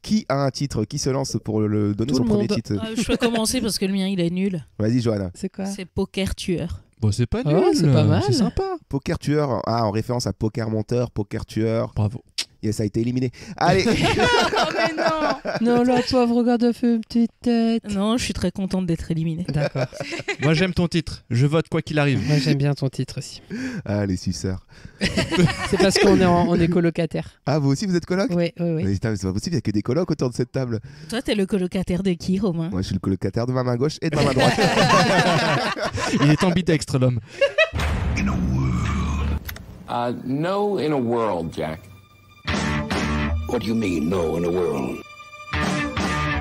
Qui a un titre? Qui se lance pour donner Tout son le premier monde. titre? Je peux commencer parce que le mien il est nul. Vas-y, Johanna. C'est quoi? C'est Poker Tueur. Bon, c'est pas nul. Oh, c'est pas mal. C'est sympa. Poker tueur, en référence à Poker monteur, Poker tueur. Bravo. Yes, ça a été éliminé. Allez. Mais non. Non, la pauvre, regarde, elle fait une petite tête. Non, je suis très contente d'être éliminée. D'accord. Moi, j'aime ton titre. Je vote quoi qu'il arrive. Moi, j'aime bien ton titre aussi. Ah, les suceurs. C'est parce on est colocataires. Ah, vous aussi, vous êtes coloc? Oui. Mais putain, c'est pas possible, il n'y a que des colocs autour de cette table. Toi, t'es le colocataire de qui, Romain? Moi, je suis le colocataire de ma main gauche et de ma main droite. Il est ambidextre, l'homme. No in a world, Jack. What do you mean, no in a world?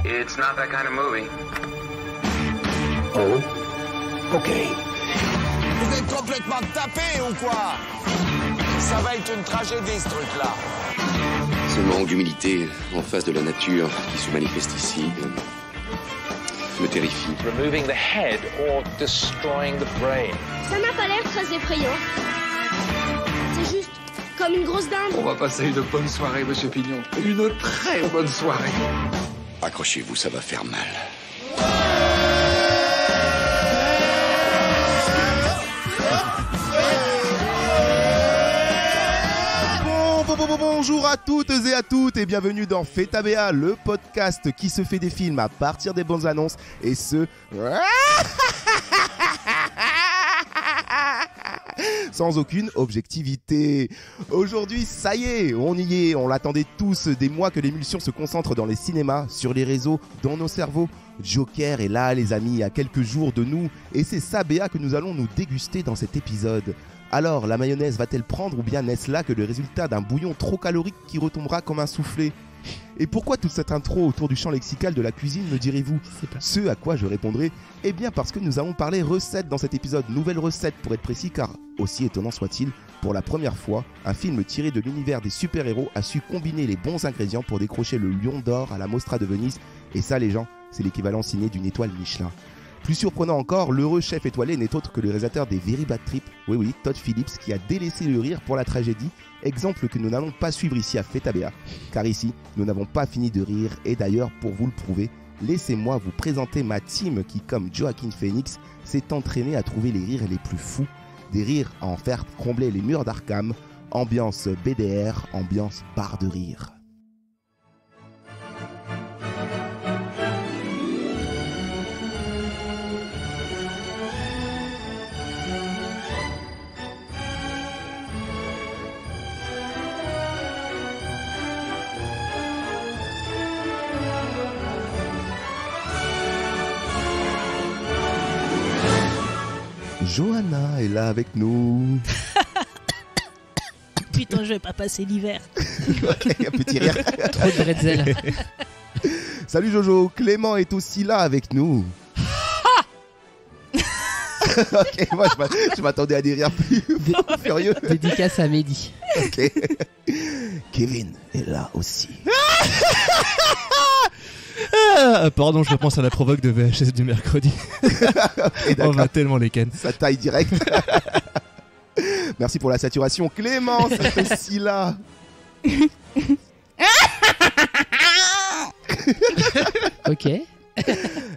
It's not that kind of movie. Oh? Okay. Vous êtes complètement tapé ou quoi? Ça va être une tragédie ce truc-là. Ce manque d'humilité en face de la nature qui se manifeste ici me terrifie. Removing the head or destroying the brain. Ça n'a pas l'air très effrayant. C'est juste comme une grosse dinde. On va passer une bonne soirée, Monsieur Pignon. Une très bonne soirée. Accrochez-vous, ça va faire mal. Bonjour à toutes et à toutes et bienvenue dans Feta BA, le podcast qui se fait des films à partir des bonnes annonces et ce... sans aucune objectivité. Aujourd'hui, ça y est, on y est, on l'attendait tous, des mois que l'émulsion se concentre dans les cinémas, sur les réseaux, dans nos cerveaux. Joker est là les amis, à quelques jours de nous, et c'est ça BA que nous allons nous déguster dans cet épisode. Alors, la mayonnaise va-t-elle prendre ou bien n'est-ce là que le résultat d'un bouillon trop calorique qui retombera comme un soufflé? Et pourquoi toute cette intro autour du champ lexical de la cuisine, me direz-vous? Ce à quoi je répondrai, eh bien parce que nous allons parler recettes dans cet épisode, nouvelle recette pour être précis, car aussi étonnant soit-il, pour la première fois, un film tiré de l'univers des super-héros a su combiner les bons ingrédients pour décrocher le Lion d'Or à la Mostra de Venise, et ça les gens, c'est l'équivalent ciné d'une étoile Michelin. Plus surprenant encore, l'heureux chef étoilé n'est autre que le réalisateur des Very Bad Trip, oui, Todd Phillips, qui a délaissé le rire pour la tragédie, exemple que nous n'allons pas suivre ici à Feta BA, car ici, nous n'avons pas fini de rire, et d'ailleurs, pour vous le prouver, laissez-moi vous présenter ma team qui, comme Joaquin Phoenix, s'est entraînée à trouver les rires les plus fous, des rires à en faire combler les murs d'Arkham, ambiance BDR, ambiance barre de rire. Johanna est là avec nous. Putain, je vais pas passer l'hiver. Un petit rire. Trop de bretzel. Salut Jojo, Clément est aussi là avec nous. Ok, moi je m'attendais à des rires plus furieux. Dédicace à Mehdi. Ok. Kevin est là aussi. Pardon, je repense à la provoque de VHS du mercredi. Okay, on va tellement les ken. Ça taille direct. Merci pour la saturation. Clément, c'est aussi là. Ok.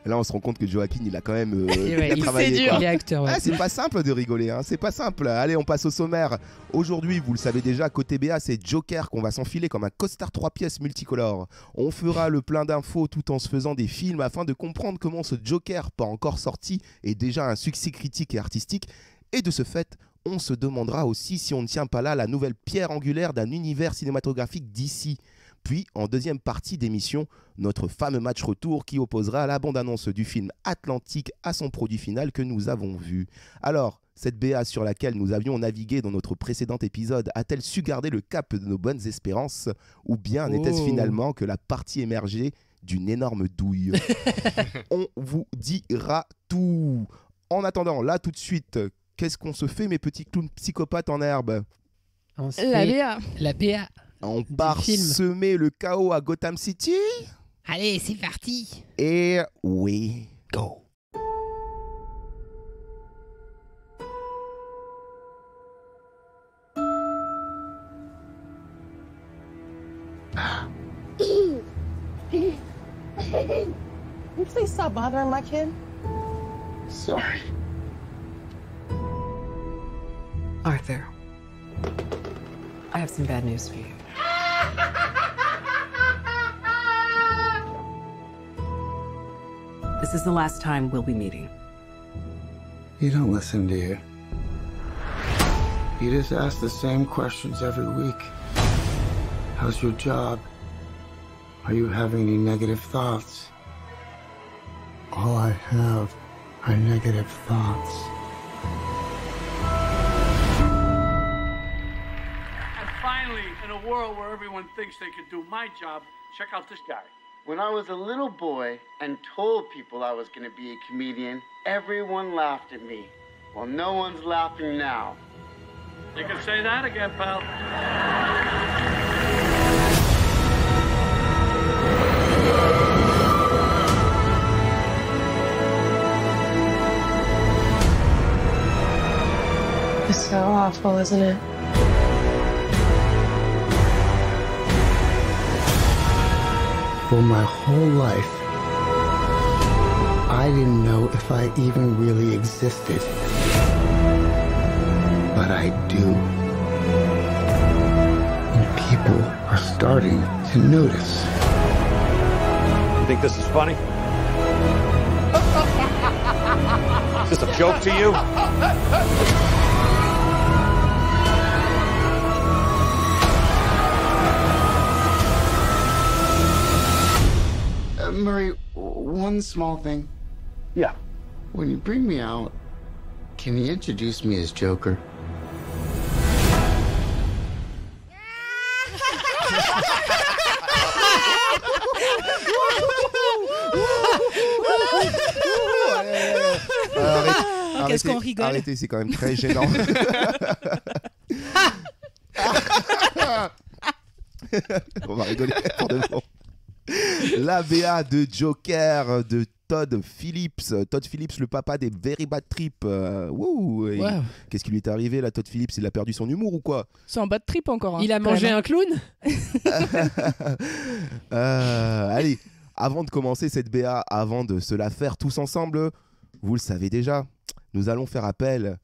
Là, on se rend compte que Joaquin, il a quand même Il travaillé. c'est dur. Il est acteur. Ouais. Ah, c'est pas simple de rigoler, hein. C'est pas simple. Allez, on passe au sommaire. Aujourd'hui, vous le savez déjà, côté BA, c'est Joker qu'on va s'enfiler comme un costard 3 pièces multicolore. On fera le plein d'infos tout en se faisant des films afin de comprendre comment ce Joker, pas encore sorti, est déjà un succès critique et artistique. Et de ce fait, on se demandera aussi si on ne tient pas là la nouvelle pierre angulaire d'un univers cinématographique d'ici. Puis, en deuxième partie d'émission, notre fameux match retour qui opposera la bande-annonce du film Atlantique à son produit final que nous avons vu. Alors, cette BA sur laquelle nous avions navigué dans notre précédent épisode a-t-elle su garder le cap de nos bonnes espérances? Ou bien n'était-ce finalement que la partie émergée d'une énorme douille? On vous dira tout. En attendant, là tout de suite, qu'est-ce qu'on se fait mes petits clowns psychopathes en herbe? La BA. La BA. On part semer le chaos à Gotham City. Allez, c'est parti. Et we go. Hey, you please stop bothering my kid? Sorry. Arthur, I have some bad news for you. This is the last time we'll be meeting. You don't listen, do you? You just ask the same questions every week. How's your job? Are you having any negative thoughts? All I have are negative thoughts. And finally, in a world where everyone thinks they can do my job, check out this guy. When I was a little boy and told people I was going to be a comedian, everyone laughed at me. Well, no one's laughing now. You can say that again, pal. It's so awful, isn't it? For my whole life, I didn't know if I even really existed. But I do. And people are starting to notice. You think this is funny? Is this a joke to you? Murray, one small thing. Yeah. When you bring me out, can you introduce me as Joker? Qu'est-ce qu'on rigole? Arrêtez, c'est quand même très gênant. On va rigoler pour de bon. La BA de Joker de Todd Phillips. Todd Phillips, le papa des Very Bad Trip. Wow. Qu'est-ce qui lui est arrivé là, Todd Phillips? Il a perdu son humour ou quoi? C'est un bad trip encore. Hein, il a mangé un clown. Allez, avant de commencer cette BA, avant de se la faire tous ensemble, vous le savez déjà, nous allons faire appel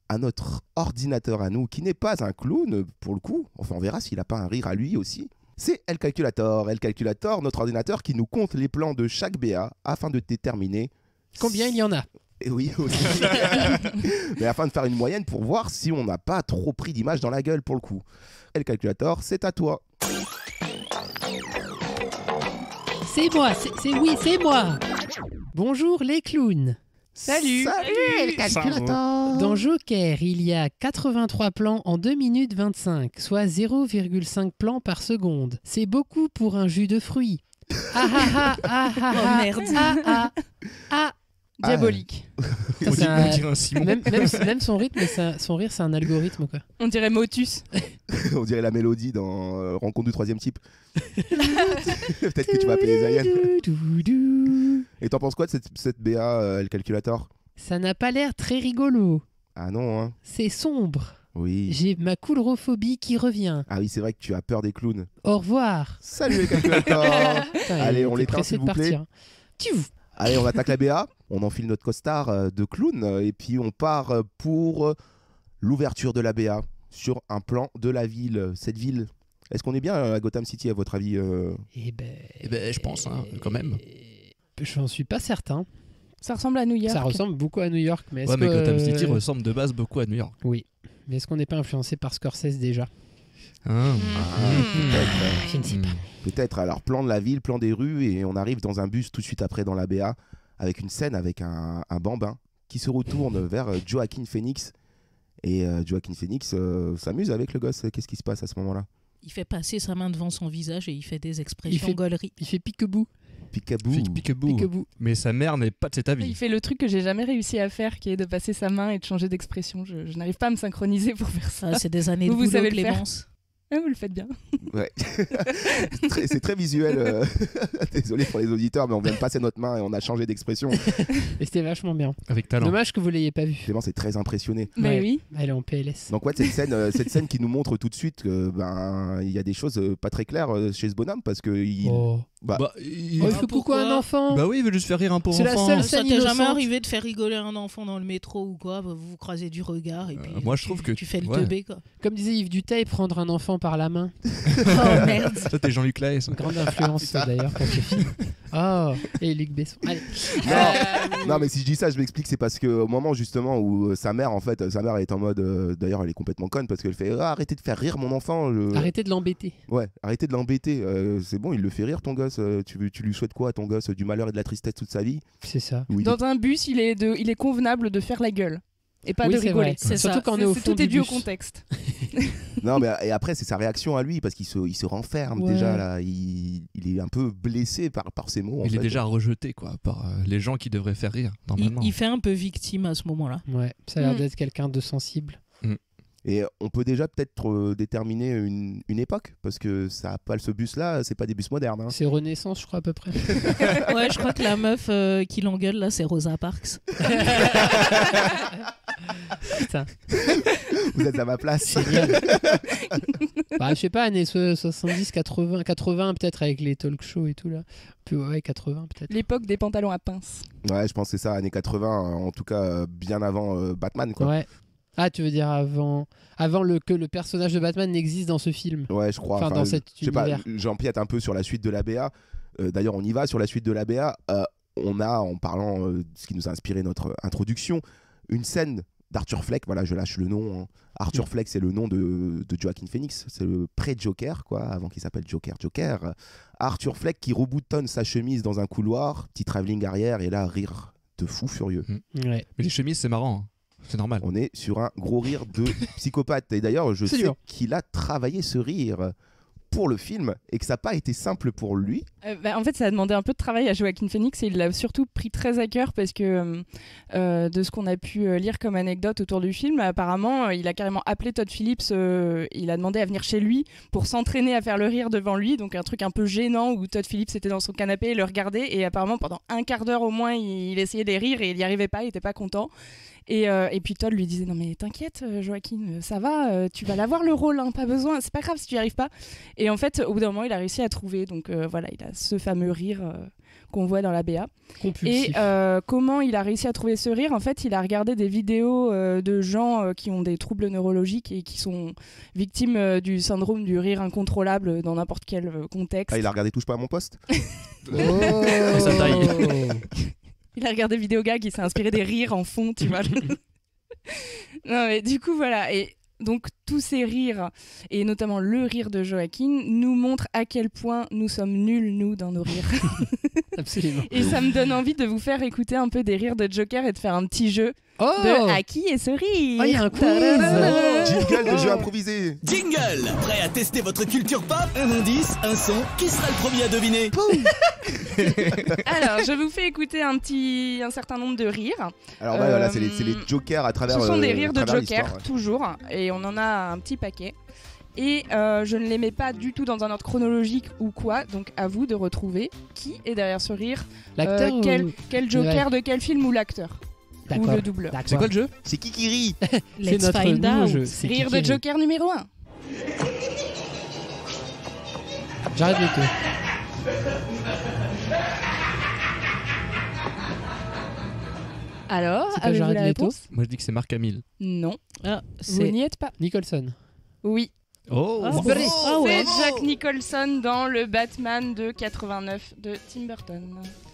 à notre ordinateur à nous, qui n'est pas un clown pour le coup. Enfin, on verra s'il n'a pas un rire à lui aussi. C'est El Calculator, notre ordinateur qui nous compte les plans de chaque BA afin de déterminer combien il y en a. Et oui, aussi. Mais afin de faire une moyenne pour voir si on n'a pas trop pris d'images dans la gueule pour le coup. El Calculator, c'est à toi. C'est moi, c'est moi. Bonjour les clowns. Salut El Calculator. Dans Joker, il y a 83 plans en 2 minutes 25, soit 0,5 plans par seconde. C'est beaucoup pour un jus de fruits. Ah ah ah ah ah. Oh merde. Ah ah. Diabolique. On dirait un Simon. Même son rythme, son rire, c'est un algorithme quoi. On dirait Motus. On dirait la mélodie dans Rencontre du troisième type. Peut-être que tu vas appeler les aliens. Et t'en penses quoi de cette BA, El Calculator? Ça n'a pas l'air très rigolo. Ah non, hein. C'est sombre. Oui. J'ai ma coulrophobie qui revient. Ah oui, c'est vrai que tu as peur des clowns. Au revoir. Salut El Calculator. Allez, on l'éteint s'il vous plaît. Allez, on attaque la BA. On enfile notre costard de clown et puis on part pour l'ouverture de la BA sur un plan de la ville. Cette ville, est-ce qu'on est bien à Gotham City à votre avis? Eh ben, je pense, hein, quand même. J'en suis pas certain. Ça ressemble à New York. Ça ressemble beaucoup à New York. Mais mais Gotham City ressemble de base beaucoup à New York. Oui. Mais est-ce qu'on n'est pas influencé par Scorsese déjà? Peut-être. Je ne sais pas. Peut-être. Alors, plan de la ville, plan des rues, et on arrive dans un bus tout de suite après dans la BA, avec une scène avec un bambin qui se retourne vers Joaquin Phoenix. Et Joaquin Phoenix s'amuse avec le gosse. Qu'est-ce qui se passe à ce moment-là? Il fait passer sa main devant son visage et il fait des expressions gauleries. Il fait pique-bou. Pique-bou. Mais sa mère n'est pas de cet avis. Il fait le truc que j'ai jamais réussi à faire, qui est de passer sa main et de changer d'expression. Je n'arrive pas à me synchroniser pour faire ça. Ah, c'est des années de boulot, Clémence. Ah, vous le faites bien. Ouais. C'est très visuel. Désolé pour les auditeurs, mais on vient de passer notre main et on a changé d'expression. Et c'était vachement bien. Avec talent. Dommage que vous l'ayez pas vu. Clémence est très impressionné. Mais oui. Elle est en PLS. Donc ouais, cette scène qui nous montre tout de suite que il y a des choses pas très claires chez ce bonhomme parce que il fait coucou à un enfant. Bah oui, il veut juste faire rire un pauvre enfant. C'est la seule Ça scène t'est jamais innocente. arrivé de faire rigoler un enfant dans le métro ou quoi? Vous vous croisez du regard et puis moi je trouve que tu fais le teubé quoi. Comme disait Yves Duteil, prendre un enfant par la main. Oh merde. Ça t'es Jean-Luc Lahaye. Grande influence d'ailleurs pour ce film. Oh, et Luc Besson. Allez. Non, mais si je dis ça, je m'explique, c'est parce qu'au moment justement où sa mère est en mode, d'ailleurs elle est complètement conne parce qu'elle fait arrêtez de faire rire mon enfant. Arrêtez de l'embêter. Ouais, arrêtez de l'embêter. C'est bon, il le fait rire ton gosse. Tu lui souhaites quoi à ton gosse? Du malheur et de la tristesse toute sa vie? C'est ça. Dans un bus, il est convenable de faire la gueule et pas de rigoler. C'est surtout quand on est au fond tout est du dû au bus. contexte. Non, mais et après c'est sa réaction à lui parce qu'il se renferme déjà là. Il est un peu blessé par ses mots. Il est déjà rejeté quoi par les gens qui devraient faire rire normalement. Il fait un peu victime à ce moment-là. Ouais, ça a l'air d'être quelqu'un de sensible. Et on peut déjà peut-être déterminer une époque, parce que ce bus-là, c'est pas des bus modernes. Hein. C'est Renaissance, je crois, à peu près. Ouais, je crois que la meuf qui l'engueule, là, c'est Rosa Parks. Putain. Vous êtes à ma place. Je sais pas, années 70, 80 peut-être, avec les talk shows et tout, là. Puis ouais, 80 peut-être. L'époque des pantalons à pince. Ouais, je pense que c'est ça, années 80, en tout cas bien avant Batman, quoi. Ouais. Ah, tu veux dire avant que le personnage de Batman n'existe dans ce film? Ouais, je crois. Enfin, dans cet univers. J'empiète un peu sur la suite de l'ABA. D'ailleurs, on y va sur la suite de l'ABA. On a, en parlant de ce qui nous a inspiré notre introduction, une scène d'Arthur Fleck. Voilà, je lâche le nom. Hein. Arthur Fleck, c'est le nom de Joaquin Phoenix. C'est le pré-Joker, quoi, avant qu'il s'appelle Joker. Arthur Fleck qui reboutonne sa chemise dans un couloir, petit travelling arrière, et là, rire de fou furieux. Ouais. Mais les chemises, c'est marrant. C'est normal. On est sur un gros rire de psychopathe. Et d'ailleurs, je sais qu'il a travaillé ce rire pour le film et que ça n'a pas été simple pour lui. En fait, ça a demandé un peu de travail à Joaquin Phoenix et il l'a surtout pris très à cœur parce que de ce qu'on a pu lire comme anecdote autour du film, apparemment, il a carrément appelé Todd Phillips, il a demandé à venir chez lui pour s'entraîner à faire le rire devant lui, donc un truc un peu gênant où Todd Phillips était dans son canapé et le regardait et apparemment pendant un quart d'heure au moins, il essayait de rire et il n'y arrivait pas, il n'était pas content. Et puis Todd lui disait non mais t'inquiète Joaquin, ça va, tu vas l'avoir le rôle, hein, pas besoin, c'est pas grave si tu n'y arrives pas. Et en fait au bout d'un moment il a réussi à trouver, donc voilà, il a ce fameux rire qu'on voit dans la BA. Compulsif. Et comment il a réussi à trouver ce rire? En fait il a regardé des vidéos de gens qui ont des troubles neurologiques et qui sont victimes du syndrome du rire incontrôlable dans n'importe quel contexte. Ah, il a regardé Touche pas à mon poste. Ça taille. Il a regardé Vidéogag, il s'est inspiré des rires en fond, tu vois. Non, mais du coup, voilà. Et donc, tous ces rires, et notamment le rire de Joaquin, nous montrent à quel point nous sommes nuls, nous, dans nos rires. Absolument. Et ça me donne envie de vous faire écouter un peu des rires de Joker et de faire un petit jeu de à qui est ce rire. Oh, il y a un quiz. Jingle de jeu improvisé. Jingle. Prêt à tester votre culture pop? Un indice, un son. Qui sera le premier à deviner? Alors, je vous fais écouter un certain nombre de rires. Alors voilà, c'est les Jokers à travers. Ce sont des rires de Joker, ouais. toujours, et on en a un petit paquet. Et je ne les mets pas du tout dans un ordre chronologique ou quoi, donc à vous de retrouver qui est derrière ce rire. L'acteur quel Joker de quel film ou l'acteur ou le doubleur. C'est quoi le jeu? C'est qui rit? C'est notre nouveau jeu. Rire de Joker numéro 1. J'arrête le tout. Alors, C'est pas avez-vous Jared la Leto? réponse? Moi je dis que c'est Mark Hamill. Non. Ah, Vous n'y êtes pas. Nicholson. Oui. Oh, C'est Jack Nicholson dans le Batman de 89 de Tim Burton.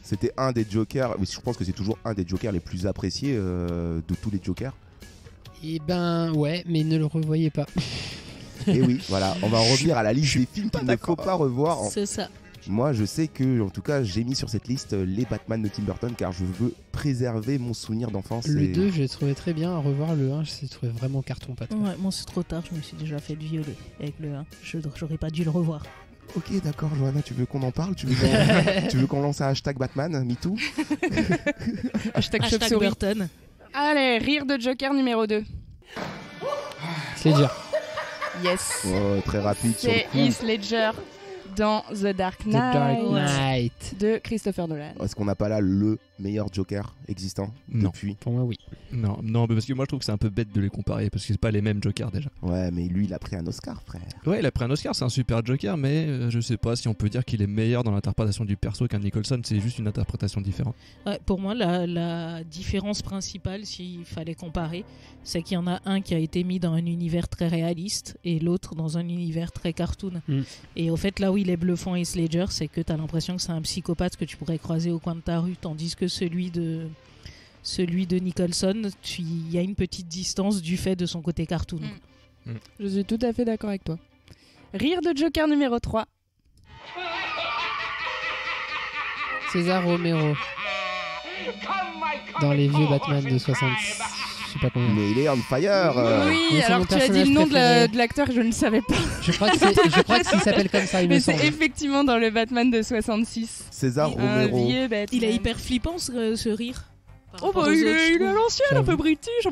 C'était un des Jokers, oui, je pense que c'est toujours un des Jokers les plus appréciés de tous les Jokers. Eh ben ouais, mais ne le revoyez pas. Et oui, voilà, on va en revenir à la liste des films qu'il ne faut pas revoir. C'est ça. Moi, je sais que, en tout cas, j'ai mis sur cette liste les Batman de Tim Burton car je veux préserver mon souvenir d'enfance. Le 2, j'ai trouvé très bien. À revoir le 1, j'ai trouvé vraiment carton-pâte. Ouais, moi c'est trop tard, je me suis déjà fait violer avec le 1. J'aurais pas dû le revoir. Ok, d'accord, Johanna, tu veux qu'on en parle? Tu veux qu'on lance un hashtag Batman, MeToo? Hashtag Burton. Allez, rire de Joker numéro 2. C'est dur. Yes. Oh, très rapide sur le C'est coup. Heath Ledger dans The Dark Knight. The Dark Knight. de Christopher Nolan. Est-ce qu'on n'a pas là le meilleur Joker existant depuis? Pour moi, oui. Non, parce que moi je trouve que c'est un peu bête de les comparer parce que c'est pas les mêmes Jokers déjà. Ouais, mais lui il a pris un Oscar, frère. Ouais, il a pris un Oscar, c'est un super Joker, mais je sais pas si on peut dire qu'il est meilleur dans l'interprétation du perso qu'un Nicholson, c'est juste une interprétation différente. Ouais, pour moi, la différence principale, s'il fallait comparer, c'est qu'il y en a un qui a été mis dans un univers très réaliste et l'autre dans un univers très cartoon. Et au fait, là où il est bluffant Heath Ledger, c'est que tu as l'impression que c'est un psychopathe que tu pourrais croiser au coin de ta rue, tandis que celui de Nicholson, il y a une petite distance du fait de son côté cartoon. Je suis tout à fait d'accord avec toi. Rire de Joker numéro 3. César Romero. Dans les vieux Batman de 60. Je sais pas combien. Mais il est on fire. Oui, alors tu as dit le nom de l'acteur, je ne savais pas. Je crois que qu'il s'appelle comme ça, il me semble. C'est effectivement dans le Batman de 66. César Romero. Il est hyper flippant ce rire. Oh bah il est à l'ancienne, un peu british.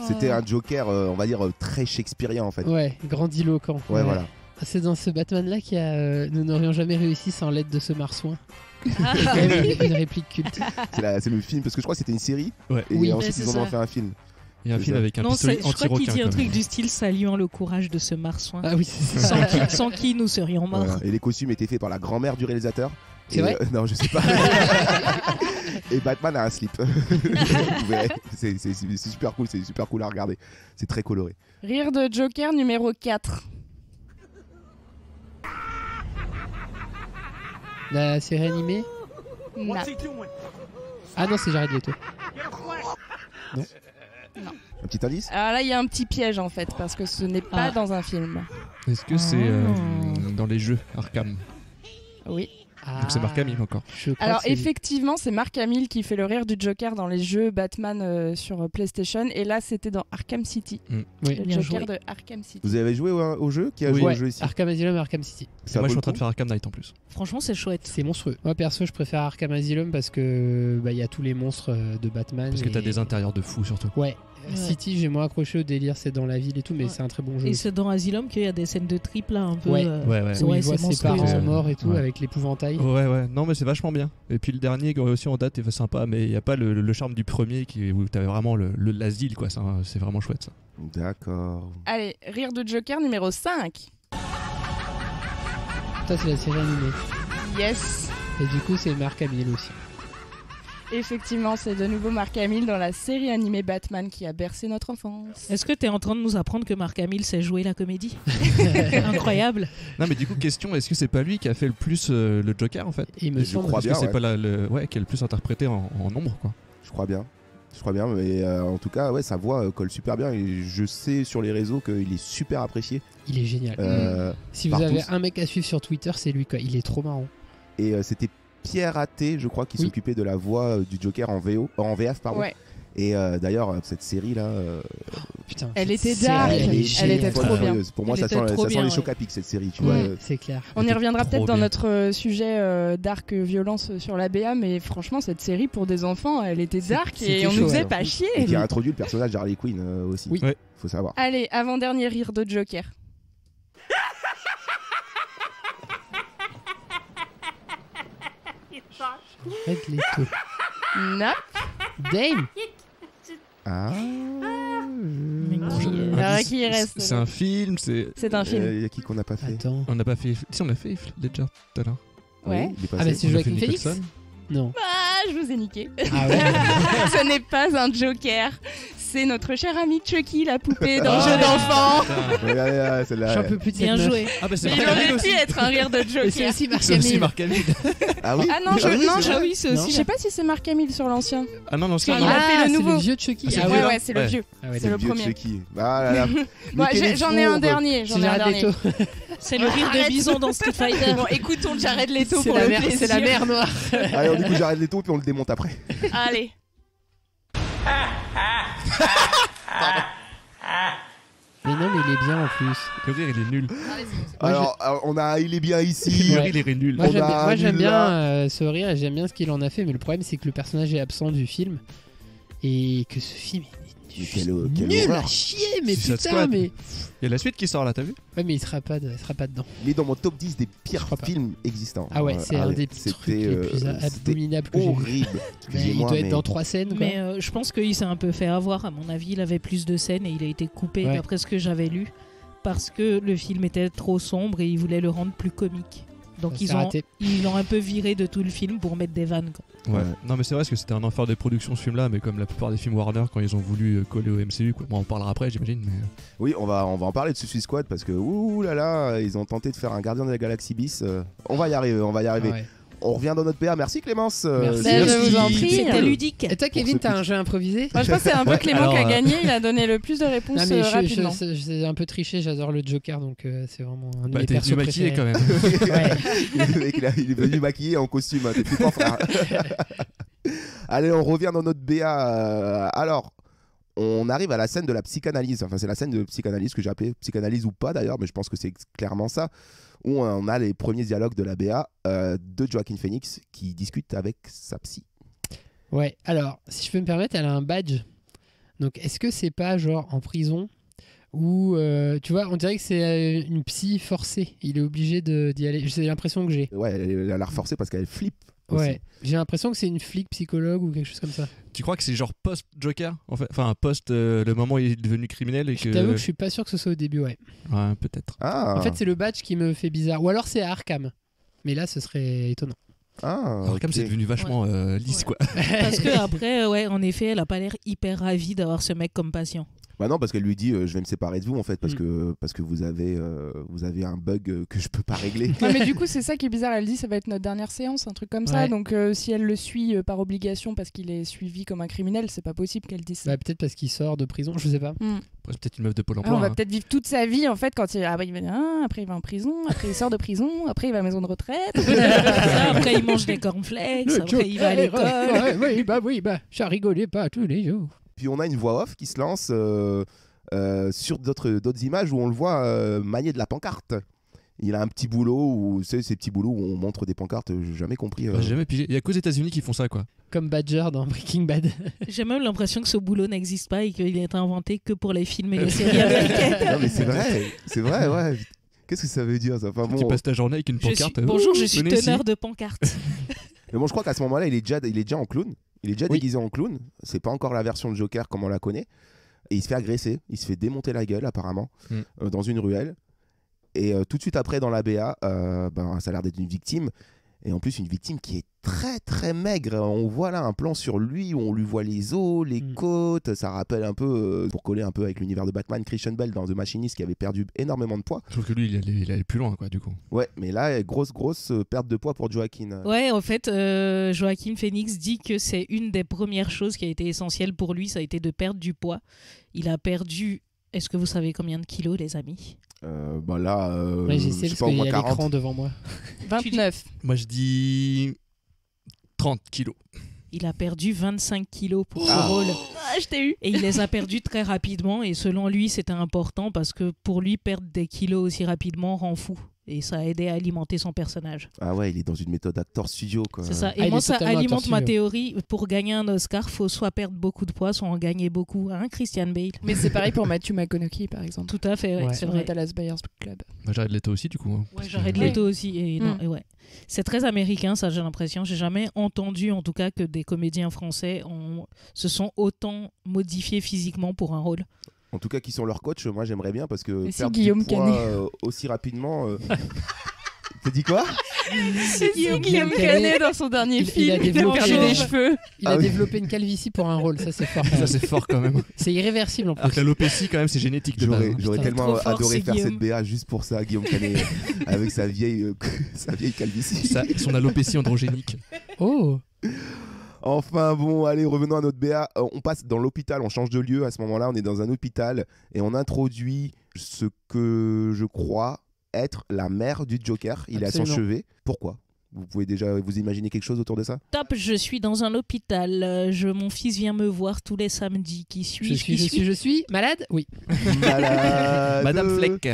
C'était un Joker, on va dire, très shakespearien en fait. Ouais, grandiloquent. Ouais, voilà. C'est dans ce Batman-là qu'il y a Nous n'aurions jamais réussi sans l'aide de ce marsouin. Une réplique culte. C'est le film, parce que je crois que c'était une série. Ouais. Et ensuite ils en ont fait un film. Il y a un film avec un pistolet anti-requin. Je crois qu'il dit un truc du style saluant le courage de ce marsouin. Ah oui, c'est ça. Sans qui nous serions morts. Voilà. Et les costumes étaient faits par la grand-mère du réalisateur. C'est vrai non, je sais pas. Et Batman a un slip. C'est super cool, c'est super cool à regarder. C'est très coloré. Rire de Joker numéro 4. La série animée? Non. Ah non, c'est Jared Leto. Non. Un petit indice? Alors là, il y a un petit piège en fait, parce que ce n'est pas dans un film. Est-ce que c'est dans les jeux Arkham? Oui. Donc c'est Mark Hamill encore. Alors effectivement, c'est Mark Hamill qui fait le rire du Joker dans les jeux Batman sur PlayStation, et là c'était dans Arkham City. Oui, le Joker de Arkham City. Vous avez joué au jeu? Qui a joué au jeu ici? Arkham Asylum et Arkham City. Moi je suis en train de faire Arkham Knight en plus. Franchement, c'est chouette. C'est monstrueux. Moi perso, je préfère Arkham Asylum parce que y a tous les monstres de Batman. Parce que t'as des intérieurs de fou surtout. Ouais. City, j'ai moins accroché au délire, c'est dans la ville et tout, mais c'est un très bon jeu. Et c'est dans Asylum qu'il y a des scènes de trip là un peu. Ouais. Où il voit ses parents morts et tout, avec l'épouvantail. Ouais. Non, mais c'est vachement bien. Et puis le dernier aussi en date est sympa, mais il n'y a pas le charme du premier où t'avais vraiment l'asile, quoi. C'est vraiment chouette ça. D'accord. Allez, rire de Joker numéro 5. Ça, c'est la série animée. Yes. Et du coup, c'est Mark Hamill aussi. Effectivement, c'est de nouveau Mark Hamill dans la série animée Batman qui a bercé notre enfance. Est-ce que tu es en train de nous apprendre que Mark Hamill sait jouer la comédie? Incroyable. Non, mais du coup, question, est-ce que c'est pas lui qui a fait le plus le Joker en fait? Il me semble. crois bien, que c'est pas qui est le plus interprété en nombre, quoi. Je crois bien, mais en tout cas, sa voix colle super bien et je sais sur les réseaux qu'il est super apprécié. Il est génial. Si vous avez un mec à suivre sur Twitter, c'est lui, quoi. Il est trop marrant. Et c'était Pierre Atté, je crois, qui s'occupait de la voix du Joker en VF, pardon. Ouais. Et d'ailleurs, cette série là, putain, elle était dark, elle était trop bien. Pour moi, ça sent les chocs à pic cette série, tu vois. C'est clair. On y reviendra peut-être dans notre sujet dark violence sur la BA, mais franchement, cette série pour des enfants, elle était dark et on nous faisait pas chier. Et qui a introduit le personnage d'Harley Quinn aussi. Oui, faut savoir. Allez, avant-dernier rire de Joker. Red Leto. Non. Dame. Ah. Alors qui reste? C'est un film, c'est un film. Il y a qui qu'on n'a pas fait? Attends. On n'a pas fait. Si, on a fait Ledger tout à l'heure. Ouais. Ah bah c'est Joaquin Phoenix. Non. Ah, je vous ai niqué. Ah ouais. Ce n'est pas un Joker. C'est notre cher ami Chucky, la poupée dans le jeu d'enfant. J'en peux plus de bien joué. Ah bah c'est il aurait pu être un rire de Joker. C'est aussi Mark Hamill. Ah oui. Ah non, oui, c'est aussi. Je sais pas si c'est Mark Hamill sur l'ancien. Ah non, il a fait le nouveau. C'est le vieux Chucky. Ouais, c'est le vieux. C'est le premier. Chucky. J'en ai un dernier. C'est le rire de Bison dans Street Fighter. Bon, écoutons Jared Leto pour le plaisir. C'est la mer noire. Allez, on écoute Jared Leto puis on le démonte après. Allez. Mais non, mais il est bien en plus. Le rire, il est nul. Alors, on a il est bien ici. Le rire, il est nul. Moi, j'aime bien ce rire et j'aime bien ce qu'il en a fait, mais le problème, c'est que le personnage est absent du film et que ce film est Quelle Nul horreur. à chier, mais Suicide putain, Squad. mais. Il y a la suite qui sort là, t'as vu? Ouais, mais il sera pas dedans. Il est dans mon top 10 des pires films existants. Ah ouais, c'est un des trucs les plus abominables que j'ai vu. Horrible. Mais il doit être dans 3 scènes. Quoi. Mais je pense qu'il s'est un peu fait avoir. À mon avis, il avait plus de scènes et il a été coupé, d'après ce que j'avais lu, parce que le film était trop sombre et il voulait le rendre plus comique. Donc ils l'ont un peu viré de tout le film pour mettre des vannes. Quoi. Ouais. Non mais c'est vrai parce que c'était un enfer de production ce film-là, mais comme la plupart des films Warner quand ils ont voulu coller au MCU, quoi. Bon, on en parlera après, j'imagine. Mais... Oui, on va en parler de Suicide Squad parce que ouh là là, ils ont tenté de faire un Gardien de la Galaxie bis. On va y arriver. Ouais. On revient dans notre PA. Merci Clémence. Merci. Je vous en prie. C'était ludique. Et toi, Kevin, t'as un jeu improvisé? Moi, je pense que c'est un peu Clément qui a gagné. Il a donné le plus de réponses rapidement. J'ai un peu triché. J'adore le Joker, donc c'est vraiment un de mes t'es persos maquillé préférés. quand même. Le mec, là, il est venu maquillé en costume. T'es plus fort, frère. Allez, on revient dans notre BA. Alors, on arrive à la scène de la psychanalyse. Enfin, c'est la scène de psychanalyse que j'ai appelée psychanalyse ou pas d'ailleurs, mais je pense que c'est clairement ça. Où on a les premiers dialogues de la BA de Joaquin Phoenix qui discute avec sa psy. Ouais, alors, si je peux me permettre, elle a un badge. Donc, est-ce que c'est pas genre en prison où, tu vois, on dirait que c'est une psy forcée. Il est obligé d'y aller. C'est l'impression que j'ai. Ouais, elle a l'air forcée parce qu'elle flippe. Aussi. Ouais, j'ai l'impression que c'est une flic psychologue ou quelque chose comme ça. Tu crois que c'est genre post-Joker en fait? Enfin, post le moment où il est devenu criminel et que... Je t'avoue que je suis pas sûr que ce soit au début, ouais. Ouais, peut-être. Ah. En fait, c'est le badge qui me fait bizarre. Ou alors c'est à Arkham. Mais là, ce serait étonnant. Ah, Arkham, c'est devenu vachement lisse, quoi. Parce que après, en effet, elle a pas l'air hyper ravie d'avoir ce mec comme patient. Bah non, parce qu'elle lui dit je vais me séparer de vous en fait parce que vous avez un bug que je peux pas régler. Ouais, mais du coup c'est ça qui est bizarre, elle dit ça va être notre dernière séance, un truc comme ça, donc si elle le suit par obligation parce qu'il est suivi comme un criminel, c'est pas possible qu'elle dise ça. Bah, peut-être parce qu'il sort de prison, je sais pas. Après, c'est peut-être une meuf de Pôle emploi. On va peut-être vivre toute sa vie en fait quand il va après il va en prison, après il sort de prison, après il va à maison de retraite. Après il mange des cornflakes, après il va à l'école. Oui, ça rigolait pas tous les jours. Puis on a une voix off qui se lance sur d'autres images où on le voit manier de la pancarte. Il a un petit boulot où c'est ces petits boulots où on montre des pancartes. J'ai jamais compris. J'ai jamais pigé. Il y a qu'aux États-Unis qui font ça, quoi. Comme Badger dans Breaking Bad. J'ai même l'impression que ce boulot n'existe pas et qu'il a été inventé que pour les films et les séries américaines. Non mais c'est vrai, ouais. Qu'est-ce que ça veut dire ça? Enfin, bon, tu passes ta journée avec une pancarte. Bonjour, je suis teneur de pancarte. Mais bon, je crois qu'à ce moment-là, il est déjà en clown. Il est déjà déguisé en clown. C'est pas encore la version de Joker comme on la connaît. Et il se fait agresser. Il se fait démonter la gueule apparemment dans une ruelle. Et tout de suite après dans la BA, ça a l'air d'être une victime. Et en plus une victime qui est très très maigre. On voit là un plan sur lui où on lui voit les os, les côtes. Ça rappelle un peu, pour coller un peu avec l'univers de Batman, Christian Bale dans The Machinist qui avait perdu énormément de poids. Je trouve que lui il allait plus loin, quoi, du coup. Ouais, mais là grosse perte de poids pour Joaquin. Ouais, en fait Joaquin Phoenix dit que c'est une des premières choses qui a été essentielle pour lui, ça a été de perdre du poids. Il a perdu, est-ce que vous savez combien de kilos, les amis? J'essaie parce qu'il y a l'écran devant moi. 29. Moi je dis 30 kilos. Il a perdu 25 kilos pour ce rôle. Je t'ai eu. Et il les a perdus très rapidement. Et selon lui, c'était important parce que pour lui, perdre des kilos aussi rapidement rend fou. Et ça a aidé à alimenter son personnage. Ah ouais, il est dans une méthode acteur studio, quoi. C'est ça. Et moi, ça alimente ma théorie. Pour gagner un Oscar, faut soit perdre beaucoup de poids, soit en gagner beaucoup. Hein, Christian Bale. Mais c'est pareil pour Matthew McConaughey, par exemple. Tout à fait, ouais. C'est vrai. Dallas Buyers Club. Bah, Jared Leto aussi, du coup. Hein, ouais, Jared Leto aussi. Et non, et ouais. C'est très américain, ça, j'ai l'impression. J'ai jamais entendu, en tout cas, que des comédiens français se sont autant modifiés physiquement pour un rôle. En tout cas, qui sont leurs coachs, moi j'aimerais bien parce que perdre du poids aussi rapidement. T'as dit quoi? C'est Guillaume Canet dans son dernier film. Il a perdu des cheveux. Il a développé une calvitie pour un rôle, ça c'est fort. Ça c'est fort quand même. C'est irréversible en plus. Alors que l'alopécie quand même c'est génétique de base. J'aurais tellement adoré faire cette BA juste pour ça, Guillaume Canet, avec sa vieille calvitie. Son alopécie androgénique. Oh. Enfin bon, allez, revenons à notre BA. On passe dans l'hôpital, on change de lieu. À ce moment-là, on est dans un hôpital et on introduit ce que je crois être la mère du Joker. Il est à son chevet. Pourquoi? Vous pouvez déjà vous imaginer quelque chose autour de ça? Top, je suis dans un hôpital. Mon fils vient me voir tous les samedis. Qui suis-je? Je suis malade? Oui. Malade. Madame Fleck.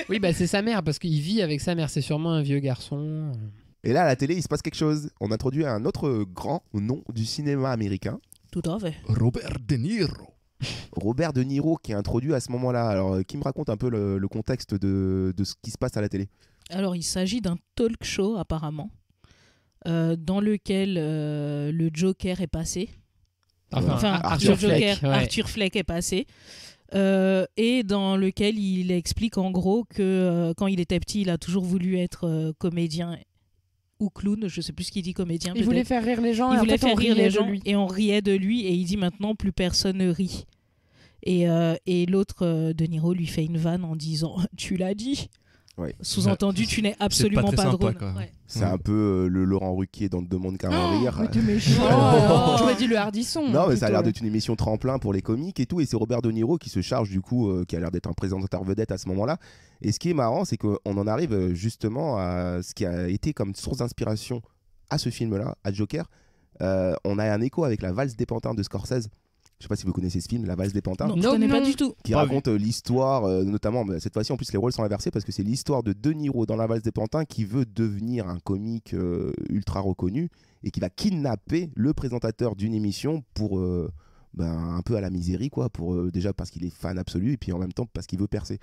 Oui, bah c'est sa mère parce qu'il vit avec sa mère. C'est sûrement un vieux garçon. Et là, à la télé, il se passe quelque chose. On introduit un autre grand nom du cinéma américain. Tout à fait. Robert De Niro. Robert De Niro qui est introduit à ce moment-là. Alors, qui me raconte un peu le contexte de ce qui se passe à la télé? Alors, il s'agit d'un talk show, apparemment, dans lequel le Joker est passé. Enfin, Arthur Fleck, Arthur Fleck est passé. Et dans lequel il explique en gros que quand il était petit, il a toujours voulu être comédien ou clown, je sais plus ce qu'il dit, comédien. Il voulait faire rire les gens. Il et voulait en fait, faire rire les gens de lui. et on riait de lui, et il dit maintenant plus personne ne rit. Et l'autre, De Niro, lui fait une vanne en disant tu l'as dit. Ouais. Sous-entendu, tu n'es absolument pas drôle. Ouais. C'est un peu le Laurent Ruquier dans Deux mondes qu'un rire. Mais t'es méchant. J'aurais dit le Hardisson. Non, mais ça a l'air d'être une émission tremplin pour les comiques et tout. Et c'est Robert De Niro qui se charge du coup, qui a l'air d'être un présentateur vedette à ce moment-là. Et ce qui est marrant, c'est qu'on en arrive justement à ce qui a été comme source d'inspiration à ce film-là, à Joker. On a un écho avec La Valse des Pantins de Scorsese. Je sais pas si vous connaissez ce film, La Valse des Pantins. Non, je connais pas du tout. Qui raconte l'histoire, notamment, cette fois-ci en plus les rôles sont inversés parce que c'est l'histoire de De Niro dans La Valse des Pantins qui veut devenir un comique ultra reconnu et qui va kidnapper le présentateur d'une émission pour un peu à la misérie, quoi, déjà parce qu'il est fan absolu et puis en même temps parce qu'il veut percer.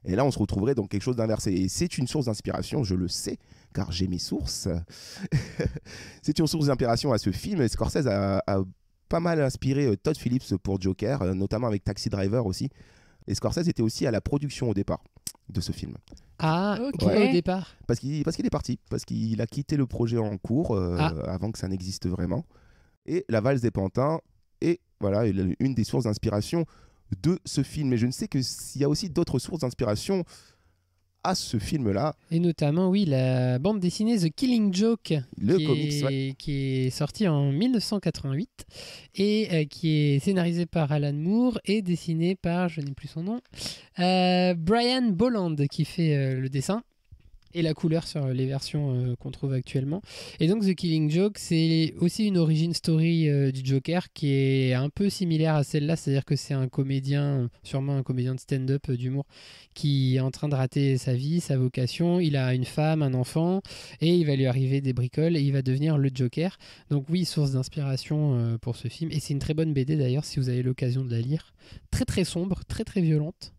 Et là, on se retrouverait dans quelque chose d'inversé. Et c'est une source d'inspiration, je le sais, car j'ai mes sources. C'est une source d'inspiration à ce film. Et Scorsese a pas mal inspiré Todd Phillips pour Joker, notamment avec Taxi Driver aussi. Et Scorsese était aussi à la production au départ de ce film. Ah, ok, Ouais. au départ. Parce qu'il est parti, parce qu'il a quitté le projet en cours avant que ça n'existe vraiment. Et La Valse des Pantins est voilà, une des sources d'inspiration de ce film. Et je ne sais qu'il y a aussi d'autres sources d'inspiration à ce film-là. Et notamment, oui, la bande dessinée The Killing Joke, qui est sortie en 1988 et qui est scénarisée par Alan Moore et dessinée par, je n'ai plus son nom, Brian Bolland, qui fait le dessin et la couleur sur les versions qu'on trouve actuellement. Et donc The Killing Joke, c'est aussi une origin story du Joker qui est un peu similaire à celle-là, c'est-à-dire que c'est un comédien, sûrement un comédien de stand-up, d'humour, qui est en train de rater sa vie, sa vocation. Il a une femme, un enfant, et il va lui arriver des bricoles, et il va devenir le Joker. Donc oui, source d'inspiration pour ce film. Et c'est une très bonne BD d'ailleurs, si vous avez l'occasion de la lire. Très très sombre, très très violente,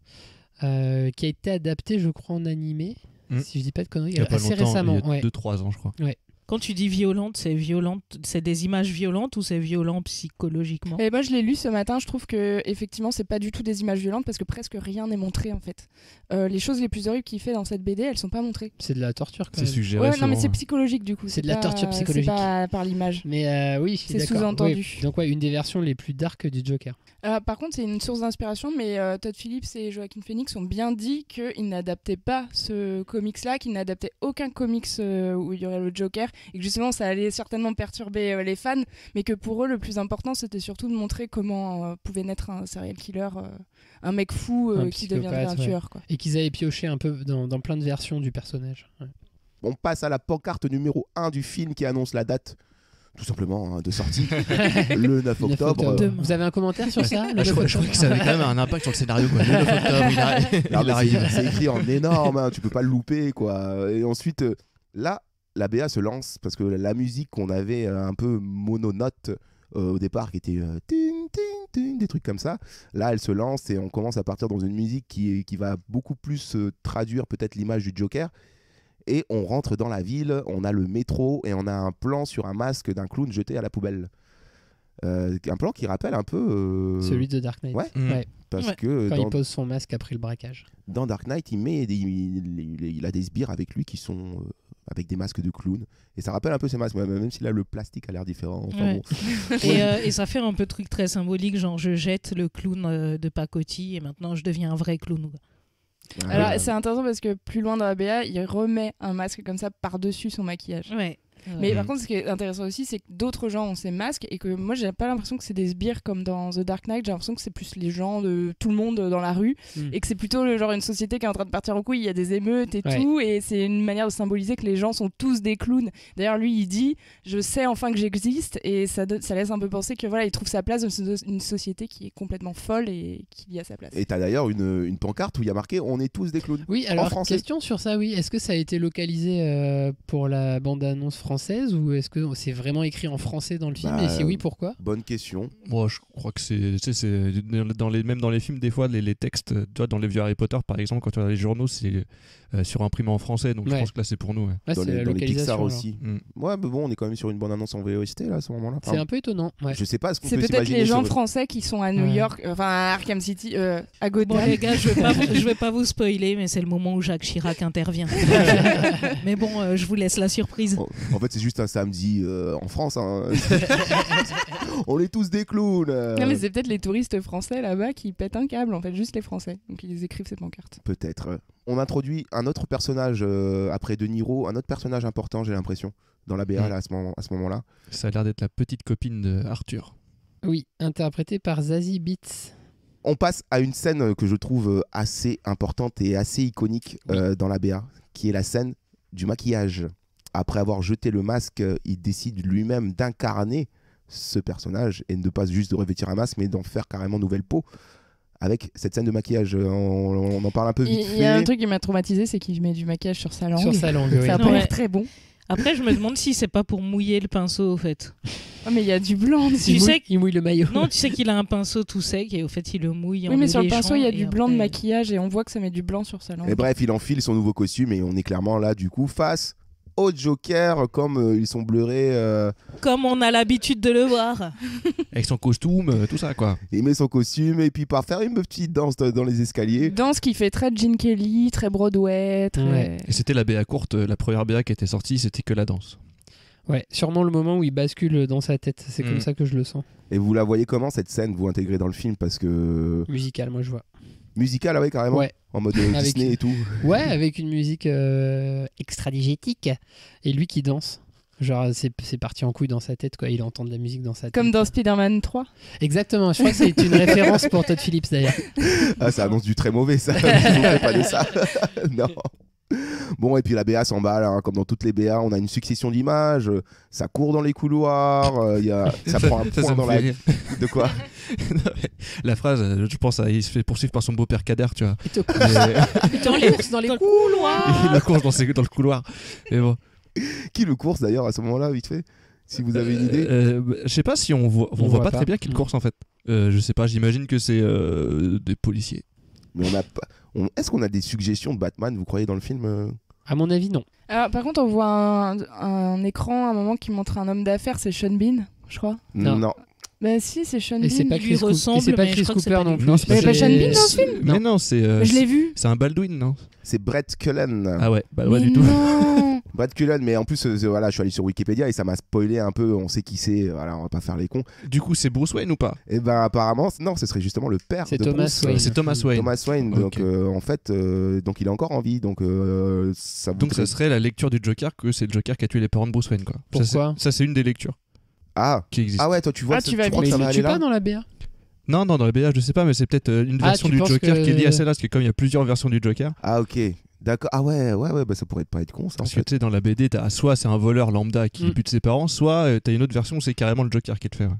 qui a été adaptée, je crois, en animé. Si je dis pas de conneries, assez récemment. Il y a 2-3 ans, je crois. Ouais. Quand tu dis violente, c'est des images violentes ou c'est violent psychologiquement? Et moi je l'ai lu ce matin, je trouve que effectivement c'est pas du tout des images violentes parce que presque rien n'est montré en fait. Les choses les plus horribles qu'il fait dans cette BD, elles sont pas montrées. C'est de la torture quand même. C'est suggéré. Ouais, non mais c'est psychologique du coup. C'est de la torture psychologique. C'est pas par l'image. Mais oui, c'est sous-entendu. Oui. Donc ouais, une des versions les plus dark du Joker. Par contre, c'est une source d'inspiration, mais Todd Phillips et Joaquin Phoenix ont bien dit qu'ils n'adaptaient pas ce comics-là, qu'ils n'adaptaient aucun comics où il y aurait le Joker, et que justement ça allait certainement perturber les fans, mais que pour eux le plus important c'était surtout de montrer comment pouvait naître un serial killer, un mec fou qui deviendrait un tueur. Quoi. Et qu'ils avaient pioché un peu dans plein de versions du personnage. Ouais. On passe à la pancarte numéro 1 du film qui annonce la date tout simplement de sortie le 9 octobre. Vous avez un commentaire sur ça? Je crois que ça avait quand même un impact sur le scénario, quoi. Le 9 octobre, il arrive. C'est écrit en énorme, hein, tu peux pas le louper, quoi. Et ensuite, là, la BA se lance parce que la musique qu'on avait un peu mononote au départ, qui était ting, ting, ting, des trucs comme ça, là elle se lance et on commence à partir dans une musique qui va beaucoup plus traduire peut-être l'image du Joker. Et on rentre dans la ville, on a le métro et on a un plan sur un masque d'un clown jeté à la poubelle. Un plan qui rappelle un peu celui de Dark Knight. Ouais. Ouais. Parce que quand il pose son masque après le braquage. Dans Dark Knight, il a des sbires avec lui qui sont avec des masques de clown. Et ça rappelle un peu ces masques, même si là le plastique a l'air différent. Enfin, bon. Et ça fait un peu truc très symbolique, genre je jette le clown de pacotille et maintenant je deviens un vrai clown. Alors c'est intéressant parce que plus loin dans la BA, il remet un masque comme ça par-dessus son maquillage. Ouais. Mais par contre, ce qui est intéressant aussi, c'est que d'autres gens ont ces masques et que moi, j'ai pas l'impression que c'est des sbires comme dans The Dark Knight. J'ai l'impression que c'est plus les gens de tout le monde dans la rue et que c'est plutôt genre une société qui est en train de partir en couille. Il y a des émeutes et tout, et c'est une manière de symboliser que les gens sont tous des clowns. D'ailleurs, lui, il dit je sais enfin que j'existe, et ça laisse un peu penser que voilà, il trouve sa place dans une société qui est complètement folle et qui y a sa place. Et t'as d'ailleurs une pancarte où il y a marqué on est tous des clowns. Oui, alors en français. question sur ça, oui. Est-ce que ça a été localisé pour la bande-annonce française française ou est-ce que c'est vraiment écrit en français dans le film et si oui, pourquoi? Bonne question. Moi, je crois que c'est même dans les films, des fois, les textes, tu vois, dans les vieux Harry Potter, par exemple, quand tu as les journaux, c'est surimprimé en français, donc je pense que là, c'est pour nous. Ouais, Dans c'est les Pixar alors. aussi. Ouais, mais bon, on est quand même sur une bande-annonce en VOST là, à ce moment-là. C'est un peu étonnant. Ouais. Je sais pas ce qu'on C'est peut peut-être s'imaginer les gens sur- français qui sont à New York, enfin à Arkham City, à Gotham. Bon les gars, je vais pas vous spoiler, mais c'est le moment où Jacques Chirac intervient. Mais bon, je vous laisse la surprise. En fait, c'est juste un samedi en France. Hein. On est tous des clowns. Non mais c'est peut-être les touristes français là-bas qui pètent un câble, en fait, juste les Français. Donc ils écrivent ces pancartes. Peut-être. On introduit un autre personnage après De Niro, un autre personnage important, j'ai l'impression, dans la BA là, à ce moment-là. Ça a l'air d'être la petite copine de Arthur. Oui, interprétée par Zazie Beetz. On passe à une scène que je trouve assez importante et assez iconique dans la BA, qui est la scène du maquillage. Après avoir jeté le masque, il décide lui-même d'incarner ce personnage et de ne pas juste de revêtir un masque, mais d'en faire carrément nouvelle peau. Avec cette scène de maquillage, on en parle un peu vite fait. Il y a un truc qui m'a traumatisé, c'est qu'il met du maquillage sur sa langue. Sur sa langue, oui. Ça a pas l'air très bon. Après, je me demande si c'est pas pour mouiller le pinceau, au fait. Oh, mais il y a du blanc. Il mouille le maillot. Non, tu sais qu'il a un pinceau tout sec et au fait, il le mouille. Oui, mais sur le pinceau, il y a et du blanc de maquillage et on voit que ça met du blanc sur sa langue. Et bref, il enfile son nouveau costume et on est clairement là, du coup, face au Joker, comme ils sont bleurés. Comme on a l'habitude de le voir. Avec son costume, tout ça, quoi. Il met son costume et puis part faire une petite danse dans les escaliers. Danse qui fait très Gene Kelly, très Broadway. Très... Ouais. Et c'était la BA courte, la première BA qui était sortie, c'était que la danse. Ouais, sûrement le moment où il bascule dans sa tête. C'est comme ça que je le sens. Et vous la voyez comment cette scène, vous intégrez dans le film? Parce que... Musical, moi je vois. Musical, ah ouais, carrément. Ouais. En mode Avec Disney et tout. Ouais, avec une musique extradigétique. Et lui qui danse. Genre, c'est parti en couille dans sa tête, quoi. Il entend de la musique dans sa tête. Comme dans Spider-Man 3. Exactement, je crois que c'est une référence pour Todd Phillips d'ailleurs. Ah, ça annonce du très mauvais, ça. Je ne pas de ça. Non. Bon, et puis la BA s'emballe, hein, comme dans toutes les BA, on a une succession d'images, ça court dans les couloirs, ça prend un point dans la... De quoi? La phrase, je pense, il se fait poursuivre par son beau-père Kader, tu vois. Dans les courses, dans les couloirs. Il le course dans le couloir. Et bon. Qui le course d'ailleurs à ce moment-là, vite fait? Si vous avez une idée. Je sais pas si on voit pas très bien qui le course en fait. Je sais pas, j'imagine que c'est des policiers. Mais on a pas... Est-ce qu'on a des suggestions de Batman, vous croyez, dans le film? À mon avis, non. Alors, par contre, on voit un écran à un moment qui montre un homme d'affaires, c'est Sean Bean, je crois. Non. Bah si, c'est Sean Bean. Et c'est pas Chris Cooper non plus. Non, c'est pas Sean Bean dans ce film? Mais non, c'est... Je l'ai vu. C'est un Baldwin, non? C'est Brett Cullen. Ah ouais, bah ouais du tout. Brett Cullen, mais en plus, voilà, je suis allé sur Wikipédia et ça m'a spoilé un peu, on sait qui c'est, voilà, on va pas faire les cons. Du coup, c'est Bruce Wayne ou pas? Et ben apparemment, non, ce serait justement le père de Thomas Bruce. Wayne. C'est Thomas Wayne. Thomas Wayne, donc en fait, donc il est encore en vie, donc ça Donc ça serait la lecture du Joker que c'est le Joker qui a tué les parents de Bruce Wayne, quoi. Pourquoi? Ça c'est une des lectures qui existe. Ah ouais, toi tu vois, tu vas crois que ça va Mais aller tu là pas dans la BA? Non, dans les BA, je sais pas, mais c'est peut-être une version tu du penses Joker que- qui est liée à celle-là, parce que comme il y a plusieurs versions du Joker. Ah ok, d'accord, ah ouais, bah ça pourrait pas être con ça. Parce que tu sais, dans la BD, soit c'est un voleur lambda qui bute ses parents, soit t'as une autre version où c'est carrément le Joker qui te fait. Ouais.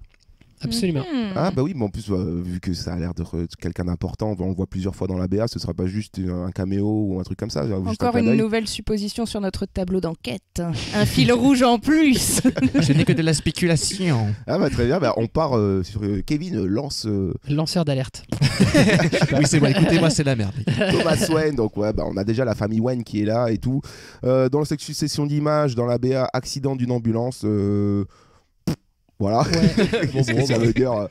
Absolument. Ah bah oui, mais en plus, vu que ça a l'air de quelqu'un d'important, on le voit plusieurs fois dans la BA, ce sera pas juste un caméo ou un truc comme ça. Juste un Encore clin une d'œil. nouvelle supposition sur notre tableau d'enquête. Un fil rouge en plus. Ce n'est que de la spéculation. Ah bah très bien, bah, on part sur Kevin lance Lanceur d'alerte. Oui, c'est bon, écoutez-moi, c'est la merde. Thomas Wayne, donc ouais, bah, on a déjà la famille Wayne qui est là et tout. Dans cette succession d'images, dans la BA, accident d'une ambulance. Voilà. Qu'est-ce que ça veut dire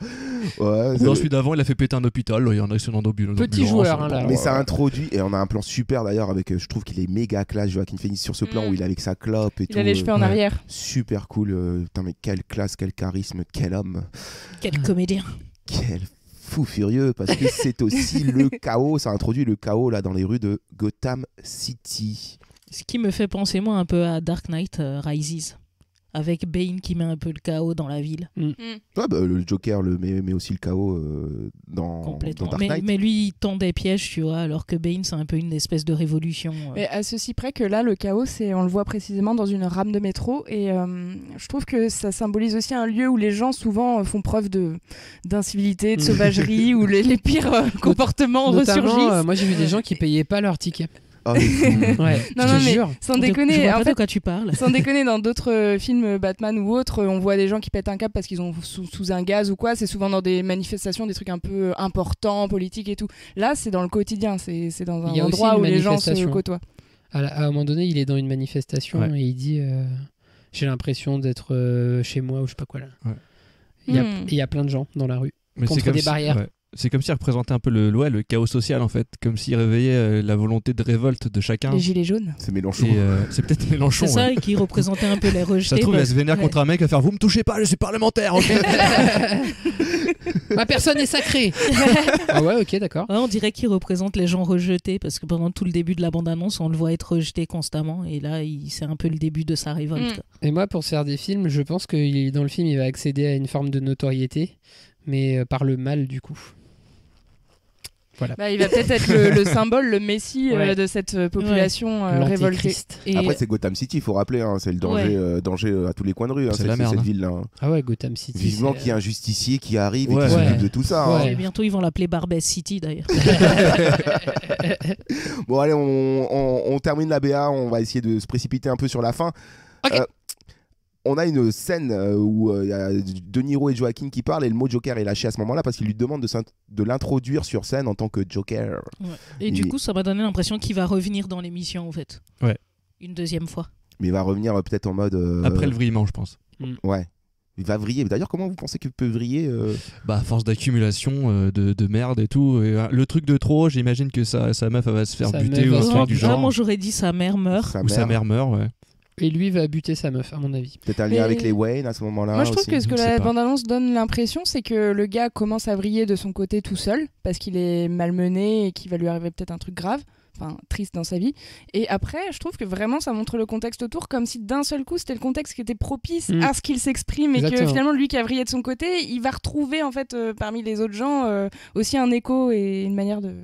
Dans celui d'avant, il a fait péter un hôpital. Il y en a qui sont dans d'ambulance. Petit joueur, hein, là. Mais ça introduit, et on a un plan super d'ailleurs, avec, je trouve qu'il est méga classe, Joaquin Phoenix sur ce plan où il est avec sa clope et tout. Il a les cheveux en arrière. Super cool. Putain, mais quelle classe, quel charisme, quel homme. Quel comédien. Quel fou furieux, parce que c'est aussi le chaos, ça introduit le chaos là dans les rues de Gotham City. Ce qui me fait penser moi un peu à Dark Knight Rises. Avec Bane qui met un peu le chaos dans la ville. Ouais, bah, le Joker met aussi le chaos dans Dark Knight. Mais lui, il tend des pièges, tu vois, alors que Bane, c'est un peu une espèce de révolution. Mais à ceci près que là, le chaos, on le voit précisément dans une rame de métro. Et je trouve que ça symbolise aussi un lieu où les gens souvent font preuve d'incivilité, de sauvagerie, où les pires comportements Notamment, ressurgissent. moi j'ai vu des gens qui payaient pas leur ticket. Oh, ouais, non, mais sans déconner, je vois en pas fait, de quoi tu parles. Sans déconner, dans d'autres films Batman ou autres, on voit des gens qui pètent un câble parce qu'ils ont sous un gaz ou quoi. C'est souvent dans des manifestations, des trucs un peu importants, politiques et tout. Là, c'est dans le quotidien, c'est dans un endroit où les gens se côtoient. À un moment donné, il est dans une manifestation et il dit j'ai l'impression d'être chez moi ou je sais pas quoi là. Ouais. Il y a plein de gens dans la rue contre des barrières. Ouais. C'est comme s'il représentait un peu le chaos social en fait, comme s'il réveillait la volonté de révolte de chacun. Les gilets jaunes. C'est Mélenchon. C'est peut-être Mélenchon. C'est ça, et qui représentait un peu les rejetés. Ça se trouve, elle se vénère contre un mec à faire vous me touchez pas, je suis parlementaire. Okay. Ma personne est sacrée. Ah ouais, ok, d'accord. Ouais, on dirait qu'il représente les gens rejetés parce que pendant tout le début de la bande-annonce, on le voit être rejeté constamment et là, c'est un peu le début de sa révolte. Et moi, pour se faire des films, je pense que dans le film, il va accéder à une forme de notoriété, mais par le mal du coup. Voilà. Bah, il va peut-être être le symbole, le messie de cette population révoltée. Et après, c'est Gotham City, il faut rappeler, hein, c'est le danger à tous les coins de rue, c'est la merde, cette ville-là. Hein. Ah ouais, Gotham City. Vivement qu'il y ait un justicier qui arrive et qui s'occupe de tout ça. Hein. Et bientôt, ils vont l'appeler Barbès City d'ailleurs. Bon, allez, on termine la BA, on va essayer de se précipiter un peu sur la fin. Okay. On a une scène où il y a De Niro et Joaquin qui parlent et le mot Joker est lâché à ce moment-là parce qu'il lui demande de l'introduire sur scène en tant que Joker. Ouais. Et du coup, ça m'a donné l'impression qu'il va revenir dans l'émission en fait. Ouais. Une deuxième fois. Mais il va revenir peut-être en mode... Après le vrillement, je pense. Ouais. Il va vriller. D'ailleurs, comment vous pensez qu'il peut vriller Bah, à force d'accumulation de merde et tout. Et, le truc de trop, j'imagine que sa meuf elle va se faire buter ou un truc du genre. Moi, j'aurais dit sa mère meurt. Sa mère meurt, ouais. Et lui va buter sa meuf, à mon avis. Peut-être un lien avec les Wayne à ce moment-là. Moi, je trouve aussi. que ce que la bande-annonce donne l'impression, c'est que le gars commence à vriller de son côté tout seul, parce qu'il est malmené et qu'il va lui arriver peut-être un truc grave, enfin triste dans sa vie. Et après, je trouve que vraiment, ça montre le contexte autour, comme si d'un seul coup, c'était le contexte qui était propice à ce qu'il s'exprime, et que finalement, lui qui a vrillé de son côté, il va retrouver en fait parmi les autres gens aussi un écho et une manière de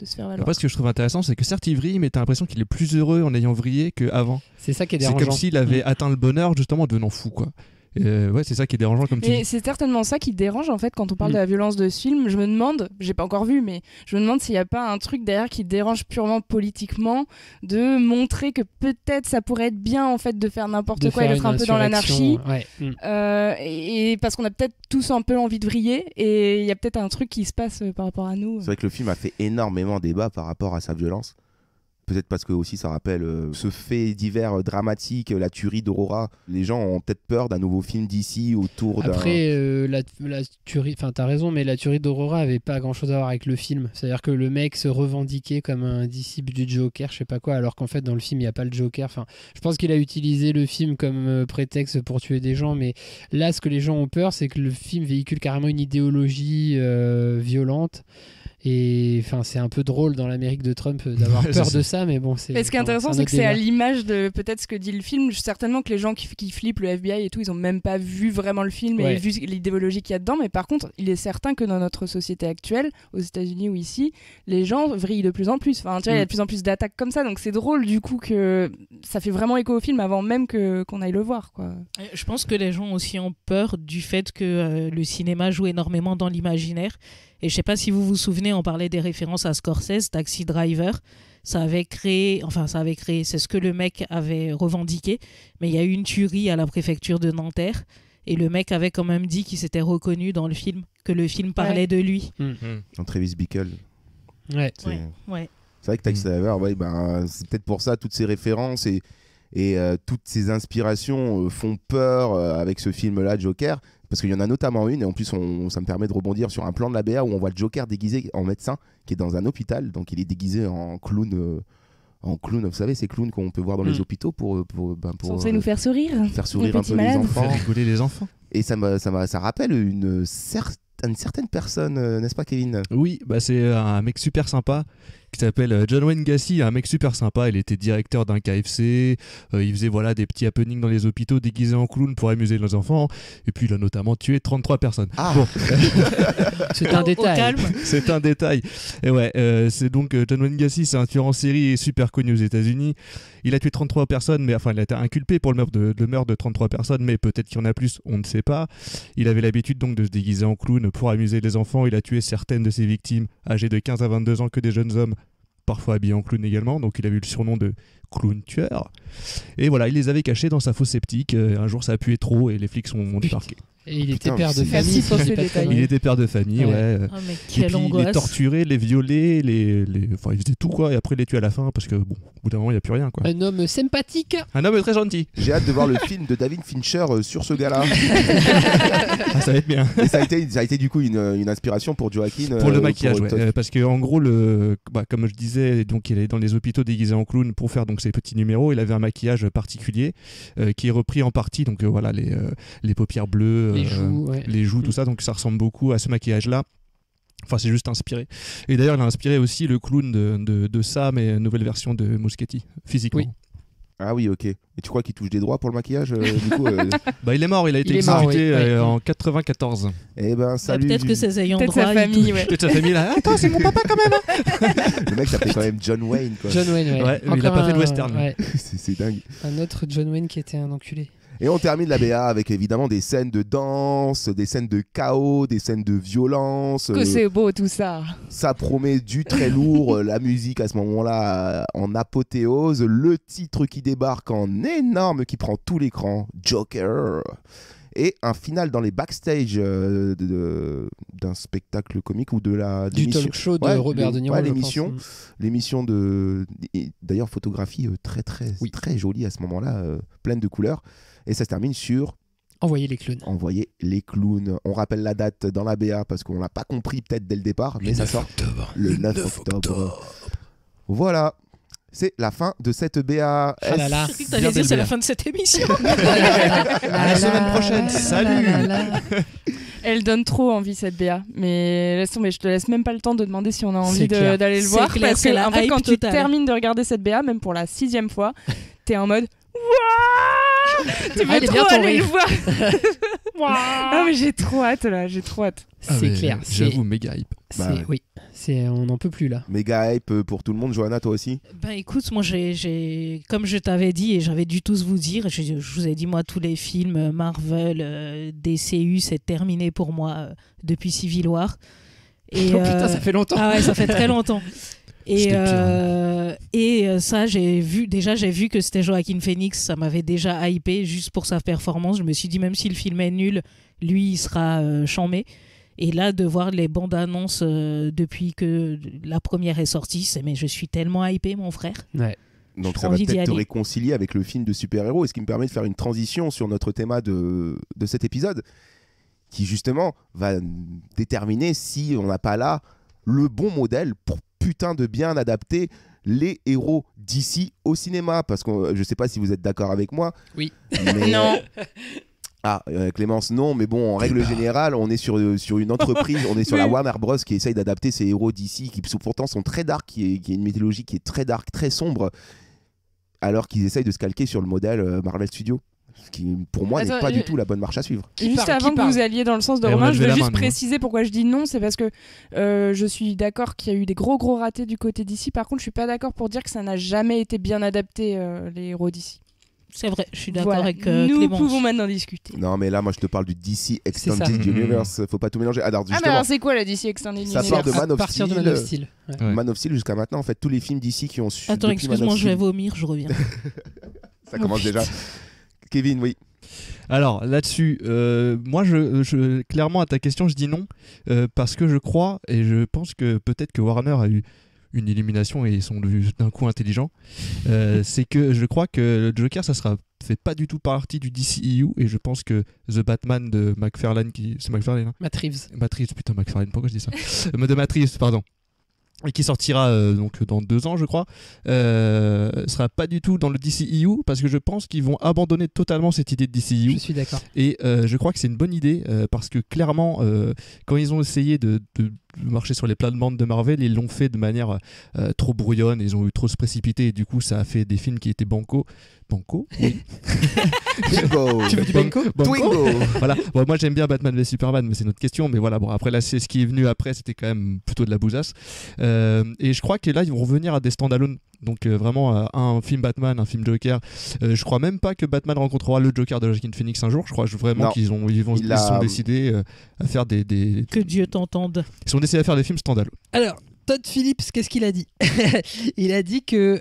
se faire valoir. Après, ce que je trouve intéressant, c'est que certes il vrille, mais t'as l'impression qu'il est plus heureux en ayant vrillé qu'avant. C'est ça qui est dérangeant. C'est comme s'il avait atteint le bonheur justement en devenant fou, quoi. Ouais, c'est ça qui est dérangeant comme tu dis. Et c'est certainement ça qui dérange en fait quand on parle de la violence de ce film. Je me demande, j'ai pas encore vu, mais je me demande s'il y a pas un truc derrière qui dérange purement politiquement, de montrer que peut-être ça pourrait être bien en fait de faire n'importe quoi et d'être un peu dans l'anarchie. Ouais. Et parce qu'on a peut-être tous un peu envie de vriller et il y a peut-être un truc qui se passe par rapport à nous. C'est vrai que le film a fait énormément débat par rapport à sa violence. Peut-être parce que aussi ça rappelle ce fait divers dramatique, la tuerie d'Aurora. Les gens ont peut-être peur d'un nouveau film d'ici autour d'un... Après, la tuerie, enfin t'as raison, mais la tuerie d'Aurora avait pas grand-chose à voir avec le film. C'est-à-dire que le mec se revendiquait comme un disciple du Joker, je sais pas quoi, alors qu'en fait dans le film il y a pas le Joker. Enfin, je pense qu'il a utilisé le film comme prétexte pour tuer des gens, mais là ce que les gens ont peur, c'est que le film véhicule carrément une idéologie violente. Et enfin, c'est un peu drôle dans l'Amérique de Trump d'avoir peur de ça, mais bon, c'est. Et ce qui est intéressant, c'est que c'est à l'image de peut-être ce que dit le film. Certainement que les gens qui flippent le FBI et tout, ils ont même pas vu vraiment le film et vu l'idéologie qu'il y a dedans. Mais par contre, il est certain que dans notre société actuelle, aux États-Unis ou ici, les gens vrillent de plus en plus. Enfin, tu vois, il y a de plus en plus d'attaques comme ça. Donc c'est drôle du coup que ça fait vraiment écho au film avant même qu'on aille le voir, quoi. Je pense que les gens aussi ont peur du fait que le cinéma joue énormément dans l'imaginaire. Et je sais pas si vous vous souvenez, on parlait des références à Scorsese, Taxi Driver. Ça avait créé, c'est ce que le mec avait revendiqué. Mais il y a eu une tuerie à la préfecture de Nanterre. Et le mec avait quand même dit qu'il s'était reconnu dans le film, que le film parlait de lui. Dans Travis Bickle. Ouais. C'est vrai que Taxi Driver, c'est peut-être pour ça, toutes ces références et toutes ces inspirations font peur avec ce film-là, Joker. Parce qu'il y en a notamment une, et en plus ça me permet de rebondir sur un plan de la BA où on voit le Joker déguisé en médecin qui est dans un hôpital, donc il est déguisé en clown, vous savez ces clowns qu'on peut voir dans les hôpitaux pour censé nous faire sourire un peu les enfants, faire rigoler les enfants. Et ça rappelle une certaine personne, n'est-ce pas Kevin? Oui, bah c'est un mec super sympa qui s'appelle John Wayne Gacy, un mec super sympa. Il était directeur d'un KFC, il faisait des petits happenings dans les hôpitaux déguisés en clown pour amuser les enfants, et puis il a notamment tué 33 personnes. Bon. C'est un détail. Calme. C'est un détail. Et ouais, c'est donc John Wayne Gacy, c'est un tueur en série et super connu aux États-Unis. Il a tué 33 personnes, mais enfin il a été inculpé pour le meurtre de 33 personnes, mais peut-être qu'il y en a plus, on ne sait pas. Il avait l'habitude donc de se déguiser en clown pour amuser les enfants. Il a tué certaines de ses victimes âgées de 15 à 22 ans, que des jeunes hommes, parfois habillé en clown également, donc il avait eu le surnom de clown tueur. Et voilà, il les avait cachés dans sa fosse septique. Un jour, ça a pué trop et les flics ont débarqué. Et il était per de famille. Il était père de famille, ouais. Oh, mais quelle et puis, angoisse. les torturer, les violer, enfin, il faisait tout, quoi, et après les tuer à la fin, parce que, bon, au bout d'un moment, il n'y a plus rien, quoi. Un homme sympathique. Un homme très gentil. J'ai hâte de voir le film de David Fincher sur ce gars-là. Ça va être bien. Et ça a été du coup une inspiration pour Joaquin. Pour le maquillage, ouais. Parce que en gros, comme je disais, donc il est dans les hôpitaux déguisé en clown pour faire donc ses petits numéros. Il avait un maquillage particulier qui est repris en partie. Donc voilà, les paupières bleues, les joues, tout ça. Donc ça ressemble beaucoup à ce maquillage-là. Enfin, c'est juste inspiré. Et d'ailleurs, il a inspiré aussi le clown de Sam et une nouvelle version de Muschietti, physiquement. Oui. Ah oui, ok. Et tu crois qu'il touche des droits pour le maquillage du coup, Bah, il est mort, il a été exécuté en 94. Eh ben, salut. Peut-être que ses ayants droit. Sa famille, Peut-être sa famille là. Attends, c'est mon papa quand même. Le mec s'appelait quand même John Wayne, quoi. John Wayne, ouais. Mais il a pas fait de western. Ouais. C'est dingue. Un autre John Wayne qui était un enculé. Et on termine la BA avec évidemment des scènes de danse, des scènes de chaos, des scènes de violence. Que c'est beau tout ça. Ça promet du très lourd. La musique à ce moment-là en apothéose. Le titre qui débarque en énorme, qui prend tout l'écran. Joker. Et un final dans les backstage d'un spectacle comique ou du talk show de Robert De Niro. L'émission de d'ailleurs photographie très jolie à ce moment-là, pleine de couleurs. Et ça se termine sur Envoyer les clowns. Envoyer les clowns. On rappelle la date dans la BA parce qu'on l'a pas compris peut-être dès le départ, mais ça sort le 9 octobre. Voilà. C'est la fin de cette BA. Ah là là. Je t'allais dire c'est la fin de cette émission. À la semaine prochaine. Salut. Elle donne trop envie cette BA, mais laisse tomber, je te laisse même pas le temps de demander si on a envie d'aller le voir. Clair, parce que en fait, quand tu totale. termines de regarder cette BA, même pour la 6e fois, t'es en mode waouh, tu veux trop aller le voir. Ah mais j'ai trop hâte là, j'ai trop hâte. C'est clair. J'avoue, méga hype. Oui, on n'en peut plus là. Méga hype pour tout le monde. Johanna, toi aussi? Bah écoute, moi comme je t'avais dit et j'avais dû tous vous dire, je vous ai dit moi tous les films Marvel, DCU, c'est terminé pour moi depuis Civil War. Et, oh putain, ça fait longtemps. Ah ouais, ça fait très longtemps. Et ça, j'ai vu que c'était Joaquin Phoenix, ça m'avait déjà hypé juste pour sa performance. Je me suis dit, même si le film est nul, lui, il sera chambé. Et là, de voir les bandes annonces depuis que la première est sortie, mais je suis tellement hypé, mon frère. Ouais. Donc ça va peut-être te réconcilier avec le film de super-héros, et ce qui me permet de faire une transition sur notre thème de cet épisode, qui justement va déterminer si on n'a pas là le bon modèle pour putain de bien adapter les héros d'ici au cinéma. Parce que je sais pas si vous êtes d'accord avec moi. Oui. Mais... Non. Ah, Clémence, non, mais bon, en règle générale, on est sur une entreprise, on est sur la Warner Bros qui essaye d'adapter ces héros d'ici, qui pourtant sont très dark, qui est une mythologie qui est très dark, très sombre, alors qu'ils essayent de se calquer sur le modèle Marvel Studios. Ce qui, pour moi, n'est pas du tout la bonne marche à suivre. Juste avant que vous alliez dans le sens de Romain, je veux juste préciser pourquoi je dis non. C'est parce que je suis d'accord qu'il y a eu des gros ratés du côté d'ici. Par contre, je suis pas d'accord pour dire que ça n'a jamais été bien adapté, les héros d'ici. C'est vrai, je suis d'accord avec Nous Clémence. pouvons maintenant discuter. Non, mais là, moi, je te parle du DC Extended Universe. Faut pas tout mélanger. Alors, mais alors, c'est quoi la DC Extended Universe? Ça part de Man of Steel. De Man of Steel. Ouais. Man of Steel jusqu'à maintenant, en fait, tous les films DC qui ont su. Attends, excuse-moi, je vais vomir, je reviens. Ça commence déjà. Kevin, oui. Alors là-dessus, moi clairement à ta question je dis non parce que je crois et je pense que peut-être que Warner a eu une illumination et ils sont d'un coup intelligents. C'est que je crois que le Joker ça fait pas du tout partie du DCEU et je pense que The Batman de McFarlane c'est McFarlane hein Matt Reeves, putain McFarlane, pourquoi je dis ça de Matt Reeves, pardon. Et qui sortira donc dans 2 ans je crois, sera pas du tout dans le DCEU parce que je pense qu'ils vont abandonner totalement cette idée de DCEU. Je suis d'accord. Et je crois que c'est une bonne idée parce que clairement quand ils ont essayé de marcher sur les plates-bandes de Marvel, ils l'ont fait de manière trop brouillonne, ils ont eu trop se précipiter et du coup ça a fait des films qui étaient banco. Oui. Bingo. Tu veux du banco? Twingo. Voilà. Bon, moi j'aime bien Batman v Superman, mais c'est notre question. Mais voilà, bon, après là, c'est ce qui est venu après, c'était quand même plutôt de la bousasse. Et je crois que là, ils vont revenir à des stand-alone. Donc vraiment un film Batman, un film Joker. Je crois même pas que Batman rencontrera le Joker de Joaquin Phoenix un jour. Je crois vraiment qu'ils sont décidés à faire des. Que Dieu t'entende. Ils sont décidés à faire des films stand-alone. Alors, Todd Phillips, qu'est-ce qu'il a dit? Il a dit que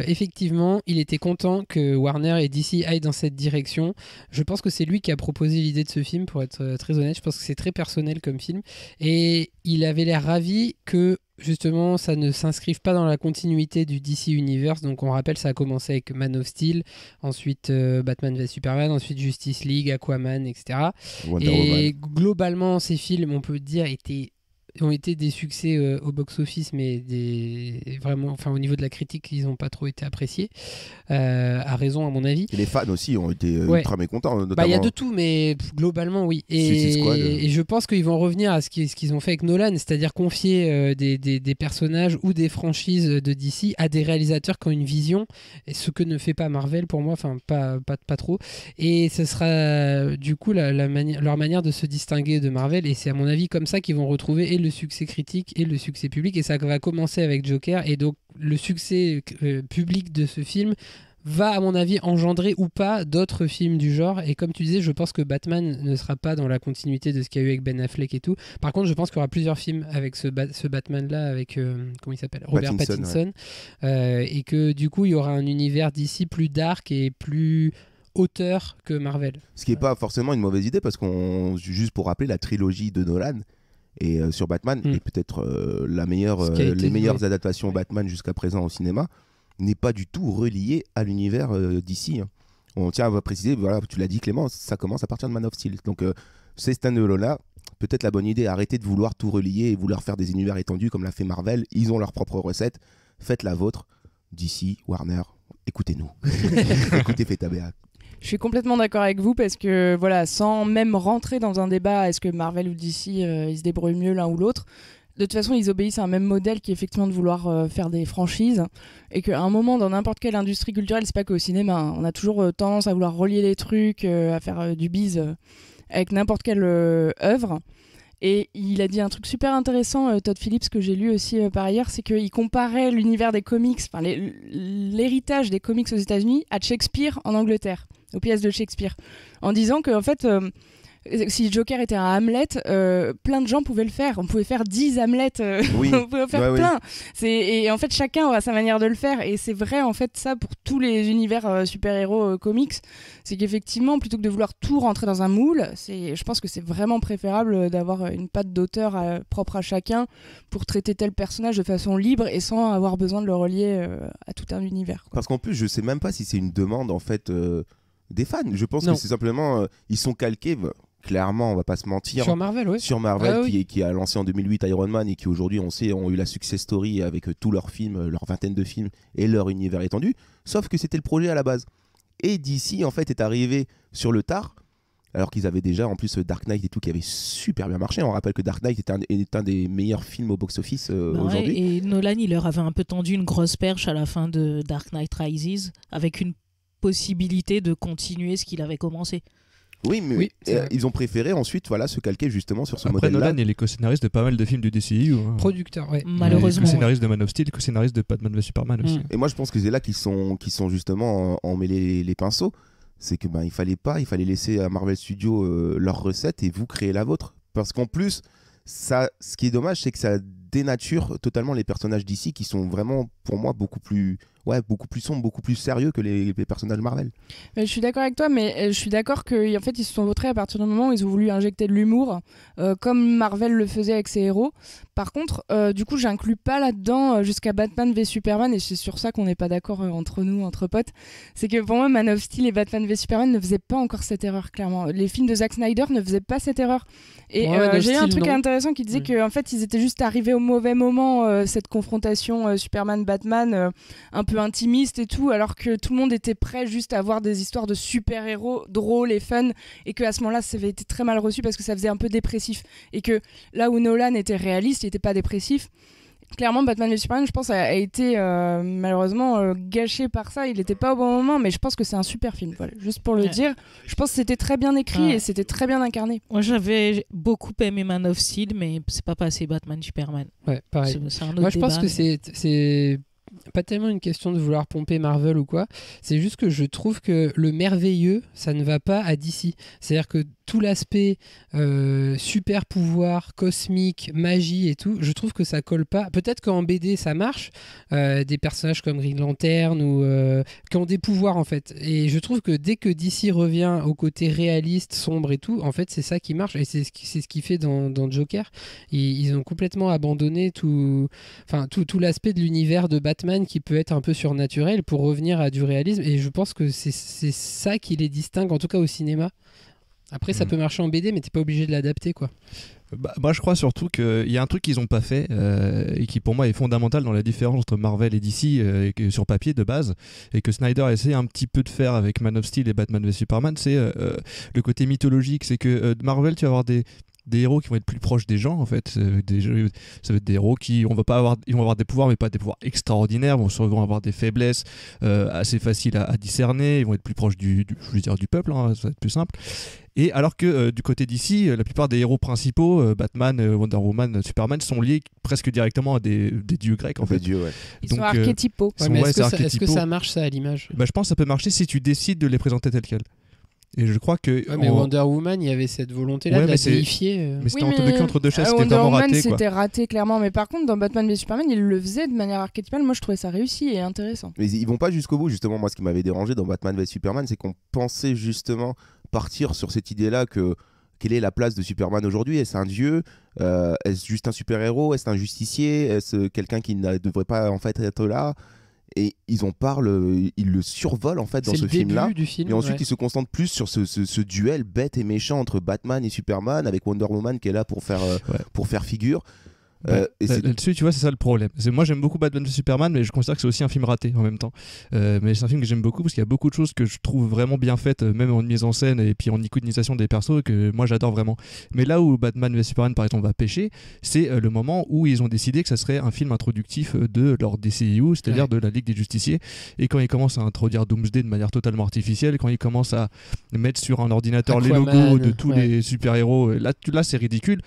effectivement, il était content que Warner et DC aillent dans cette direction. Je pense que c'est lui qui a proposé l'idée de ce film, pour être très honnête. Je pense que c'est très personnel comme film. Et il avait l'air ravi que justement ça ne s'inscrive pas dans la continuité du DC Universe. Donc on rappelle, ça a commencé avec Man of Steel, ensuite Batman v Superman, ensuite Justice League, Aquaman, etc. Et globalement, ces films, on peut dire, ont été des succès au box-office, mais vraiment, enfin, au niveau de la critique, ils n'ont pas trop été appréciés, à raison à mon avis. Et les fans aussi ont été ultra mécontents. Il y a de tout, mais globalement oui. Et je pense qu'ils vont revenir à ce qu'ils ont fait avec Nolan, c'est-à-dire confier des personnages ou des franchises de DC à des réalisateurs qui ont une vision, et ce que ne fait pas Marvel pour moi, enfin pas trop. Et ce sera du coup leur manière de se distinguer de Marvel, et c'est à mon avis comme ça qu'ils vont retrouver et le succès critique et le succès public, et ça va commencer avec Joker, et donc le succès public de ce film va à mon avis engendrer ou pas d'autres films du genre. Et comme tu disais, je pense que Batman ne sera pas dans la continuité de ce qu'il y a eu avec Ben Affleck et tout. Par contre, je pense qu'il y aura plusieurs films avec ce Batman là, avec comment il s'appelle, Robert Pattinson, et que du coup il y aura un univers d'ici plus dark et plus auteur que Marvel. Ce qui n'est pas forcément une mauvaise idée, parce qu'on, juste pour rappeler, la trilogie de Nolan et sur Batman est peut-être les meilleures adaptations Batman jusqu'à présent au cinéma, n'est pas du tout relié à l'univers d'ici. On tient à préciser, voilà, tu l'as dit Clément, ça commence à partir de Man of Steel. Donc c'est stand-alone-là, peut-être la bonne idée, arrêtez de vouloir tout relier et vouloir faire des univers étendus comme l'a fait Marvel. Ils ont leur propre recette, faites la vôtre. DC, Warner, écoutez-nous. Écoutez Fetabéa. Je suis complètement d'accord avec vous, parce que voilà, sans même rentrer dans un débat, est-ce que Marvel ou DC ils se débrouillent mieux l'un ou l'autre, de toute façon ils obéissent à un même modèle qui est effectivement de vouloir faire des franchises, et qu'à un moment dans n'importe quelle industrie culturelle, c'est pas qu'au cinéma, hein, on a toujours tendance à vouloir relier les trucs, à faire du bise avec n'importe quelle œuvre. Et il a dit un truc super intéressant, Todd Phillips, que j'ai lu aussi par ailleurs, c'est qu'il comparait l'univers des comics, enfin l'héritage des comics aux États-Unis à Shakespeare en Angleterre, aux pièces de Shakespeare, en disant que en fait, si Joker était un Hamlet, plein de gens pouvaient le faire. On pouvait faire 10 Hamlet, on pouvait en faire plein. Oui. Et en fait, chacun aura sa manière de le faire. Et c'est vrai, en fait, ça pour tous les univers super-héros comics, c'est qu'effectivement, plutôt que de vouloir tout rentrer dans un moule, je pense que c'est vraiment préférable d'avoir une patte d'auteur propre à chacun pour traiter tel personnage de façon libre et sans avoir besoin de le relier à tout un univers. Quoi. Parce qu'en plus, je sais même pas si c'est une demande, en fait, des fans. Je pense que c'est simplement... ils sont calqués... Clairement, on va pas se mentir. Sur Marvel, oui. Sur Marvel, qui a lancé en 2008 Iron Man, et qui aujourd'hui, on sait, ont eu la success story avec tous leurs films, leur vingtaine de films et leur univers étendu. Sauf que c'était le projet à la base. Et DC, en fait, est arrivé sur le tard, alors qu'ils avaient déjà, en plus, Dark Knight et tout, qui avait super bien marché. On rappelle que Dark Knight est un des meilleurs films au box-office aujourd'hui. Et Nolan, il leur avait un peu tendu une grosse perche à la fin de Dark Knight Rises, avec une possibilité de continuer ce qu'il avait commencé. Oui, mais ils ont préféré ensuite se calquer justement sur ce modèle-là. Nolan est les co-scénaristes de pas mal de films du DCU. Producteur, ouais. Malheureusement. Co-scénariste de Man of Steel, co-scénariste de Batman v Superman aussi. Et moi je pense que c'est là qu'ils sont justement emmêlés les pinceaux. C'est que il fallait laisser à Marvel Studios leur recette et vous créer la vôtre. Parce qu'en plus, ce qui est dommage, c'est que ça dénature totalement les personnages d'ici, qui sont vraiment pour moi beaucoup plus sombres, beaucoup plus sérieux que les personnages Marvel. Je suis d'accord avec toi, mais je suis d'accord qu'en fait ils se sont vautrés à partir du moment où ils ont voulu injecter de l'humour, comme Marvel le faisait avec ses héros. Par contre, du coup, j'inclus pas là-dedans jusqu'à Batman v Superman, et c'est sur ça qu'on n'est pas d'accord entre nous, entre potes. C'est que pour moi, Man of Steel et Batman v Superman ne faisaient pas encore cette erreur, clairement. Les films de Zack Snyder ne faisaient pas cette erreur. Et j'ai eu un truc intéressant qui disait qu'en fait, ils étaient juste arrivés au mauvais moment, cette confrontation Superman-Batman, un peu intimiste et tout, alors que tout le monde était prêt juste à voir des histoires de super-héros drôles et fun, et qu'à ce moment-là, ça avait été très mal reçu parce que ça faisait un peu dépressif. Et que là où Nolan était réaliste, il n'était pas dépressif. Clairement, Batman v Superman, je pense, a été malheureusement gâché par ça. Il n'était pas au bon moment, mais je pense que c'est un super film. Voilà, juste pour le dire, je pense que c'était très bien écrit et c'était très bien incarné. Moi, j'avais beaucoup aimé Man of Steel, mais c'est pas passé Batman Superman. Ouais, pareil. C'est un autre Moi, je pense débat, que c'est pas tellement une question de vouloir pomper Marvel ou quoi. C'est juste que je trouve que le merveilleux, ça ne va pas à DC. C'est-à-dire que tout l'aspect super pouvoir, cosmique, magie et tout, je trouve que ça colle pas. Peut-être qu'en BD ça marche, des personnages comme Green Lantern ou qui ont des pouvoirs en fait. Et je trouve que dès que DC revient au côté réaliste, sombre et tout, en fait c'est ça qui marche et c'est ce qui fait dans Joker. Ils ont complètement abandonné tout l'aspect de l'univers de Batman qui peut être un peu surnaturel pour revenir à du réalisme. Et je pense que c'est ça qui les distingue, en tout cas au cinéma. Après, ça peut marcher en BD, mais t'es pas obligé de l'adapter, quoi. Moi, je crois surtout qu'il y a un truc qu'ils n'ont pas fait et qui, pour moi, est fondamental dans la différence entre Marvel et DC sur papier de base, et que Snyder a essayé un petit peu de faire avec Man of Steel et Batman v Superman, c'est le côté mythologique. C'est que Marvel, tu vas avoir des héros qui vont être plus proches des gens en fait. Ça va être des héros qui ils vont avoir des pouvoirs, mais pas des pouvoirs extraordinaires, vont avoir des faiblesses assez faciles à discerner, ils vont être plus proches du peuple, hein, ça va être plus simple. Et alors que du côté d'ici, la plupart des héros principaux, Batman, Wonder Woman, Superman, sont liés presque directement à des dieux grecs en fait. Dieux, ouais. Ils sont archétypaux. Est-ce que ça marche ça à l'image? Je pense que ça peut marcher si tu décides de les présenter tels quels. Et je crois que. Ouais, mais Wonder Woman, il y avait cette volonté-là de la déifier. Mais c'était entre deux chaises, c'était Wonder vraiment Woman, raté. C'était raté, clairement. Mais par contre, dans Batman v Superman, il le faisait de manière archétypale. Moi, je trouvais ça réussi et intéressant. Mais ils vont pas jusqu'au bout, justement. Moi, ce qui m'avait dérangé dans Batman v Superman, c'est qu'on pensait justement partir sur cette idée-là que. Quelle est la place de Superman aujourd'hui? Est-ce un dieu? Est-ce juste un super-héros? Est-ce un justicier? Est-ce quelqu'un qui ne devrait pas en fait être là? Et ils le survolent en fait dans ce film-là. Film, et ensuite, ils se concentrent plus sur ce duel bête et méchant entre Batman et Superman, avec Wonder Woman qui est là pour faire figure. Là-dessus, tu vois, c'est ça le problème. Moi, j'aime beaucoup Batman v Superman, mais je considère que c'est aussi un film raté en même temps. Mais c'est un film que j'aime beaucoup parce qu'il y a beaucoup de choses que je trouve vraiment bien faites, même en mise en scène et puis en iconisation des persos, que moi j'adore vraiment. Mais là où Batman v Superman, par exemple, va pêcher, c'est le moment où ils ont décidé que ça serait un film introductif de leur DCU, c'est-à-dire de la Ligue des Justiciers. Et quand ils commencent à introduire Doomsday de manière totalement artificielle, quand ils commencent à mettre sur un ordinateur les logos de tous les super-héros, là c'est ridicule.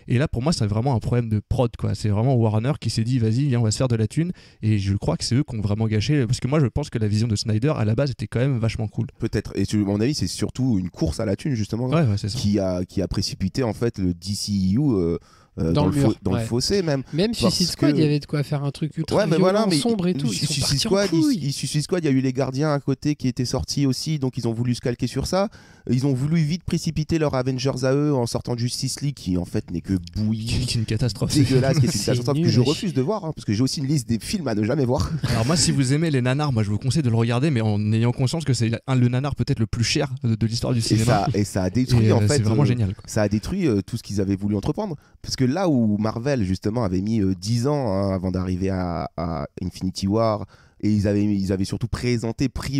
Et là, pour moi, c'est vraiment un problème de prod, quoi. C'est vraiment Warner qui s'est dit, vas-y, viens, on va se faire de la thune. Et je crois que c'est eux qui ont vraiment gâché. Parce que moi, je pense que la vision de Snyder, à la base, était quand même vachement cool. Peut-être. Et à mon avis, c'est surtout une course à la thune, justement, c'est ça. qui a précipité, en fait, le DCEU dans le fossé même. Même Suicide Squad, il y avait de quoi faire un truc ultra violent, sombre et tout. Suicide Squad, il y a eu les Gardiens à côté qui étaient sortis aussi, donc ils ont voulu se calquer sur ça. Ils ont voulu vite précipiter leur Avengers à eux en sortant de Justice League, qui en fait n'est que bouillie, qui est une catastrophe, dégueulasse, qui est une catastrophe que je refuse de voir, hein, parce que j'ai aussi une liste des films à ne jamais voir. Alors moi, si vous aimez les nanars, moi je vous conseille de le regarder, mais en ayant conscience que c'est le nanar peut-être le plus cher de l'histoire du cinéma. Et ça a détruit en fait. C'est vraiment génial, quoi. Ça a détruit tout ce qu'ils avaient voulu entreprendre, parce que là où Marvel justement avait mis 10 ans avant d'arriver à Infinity War, et ils avaient surtout pris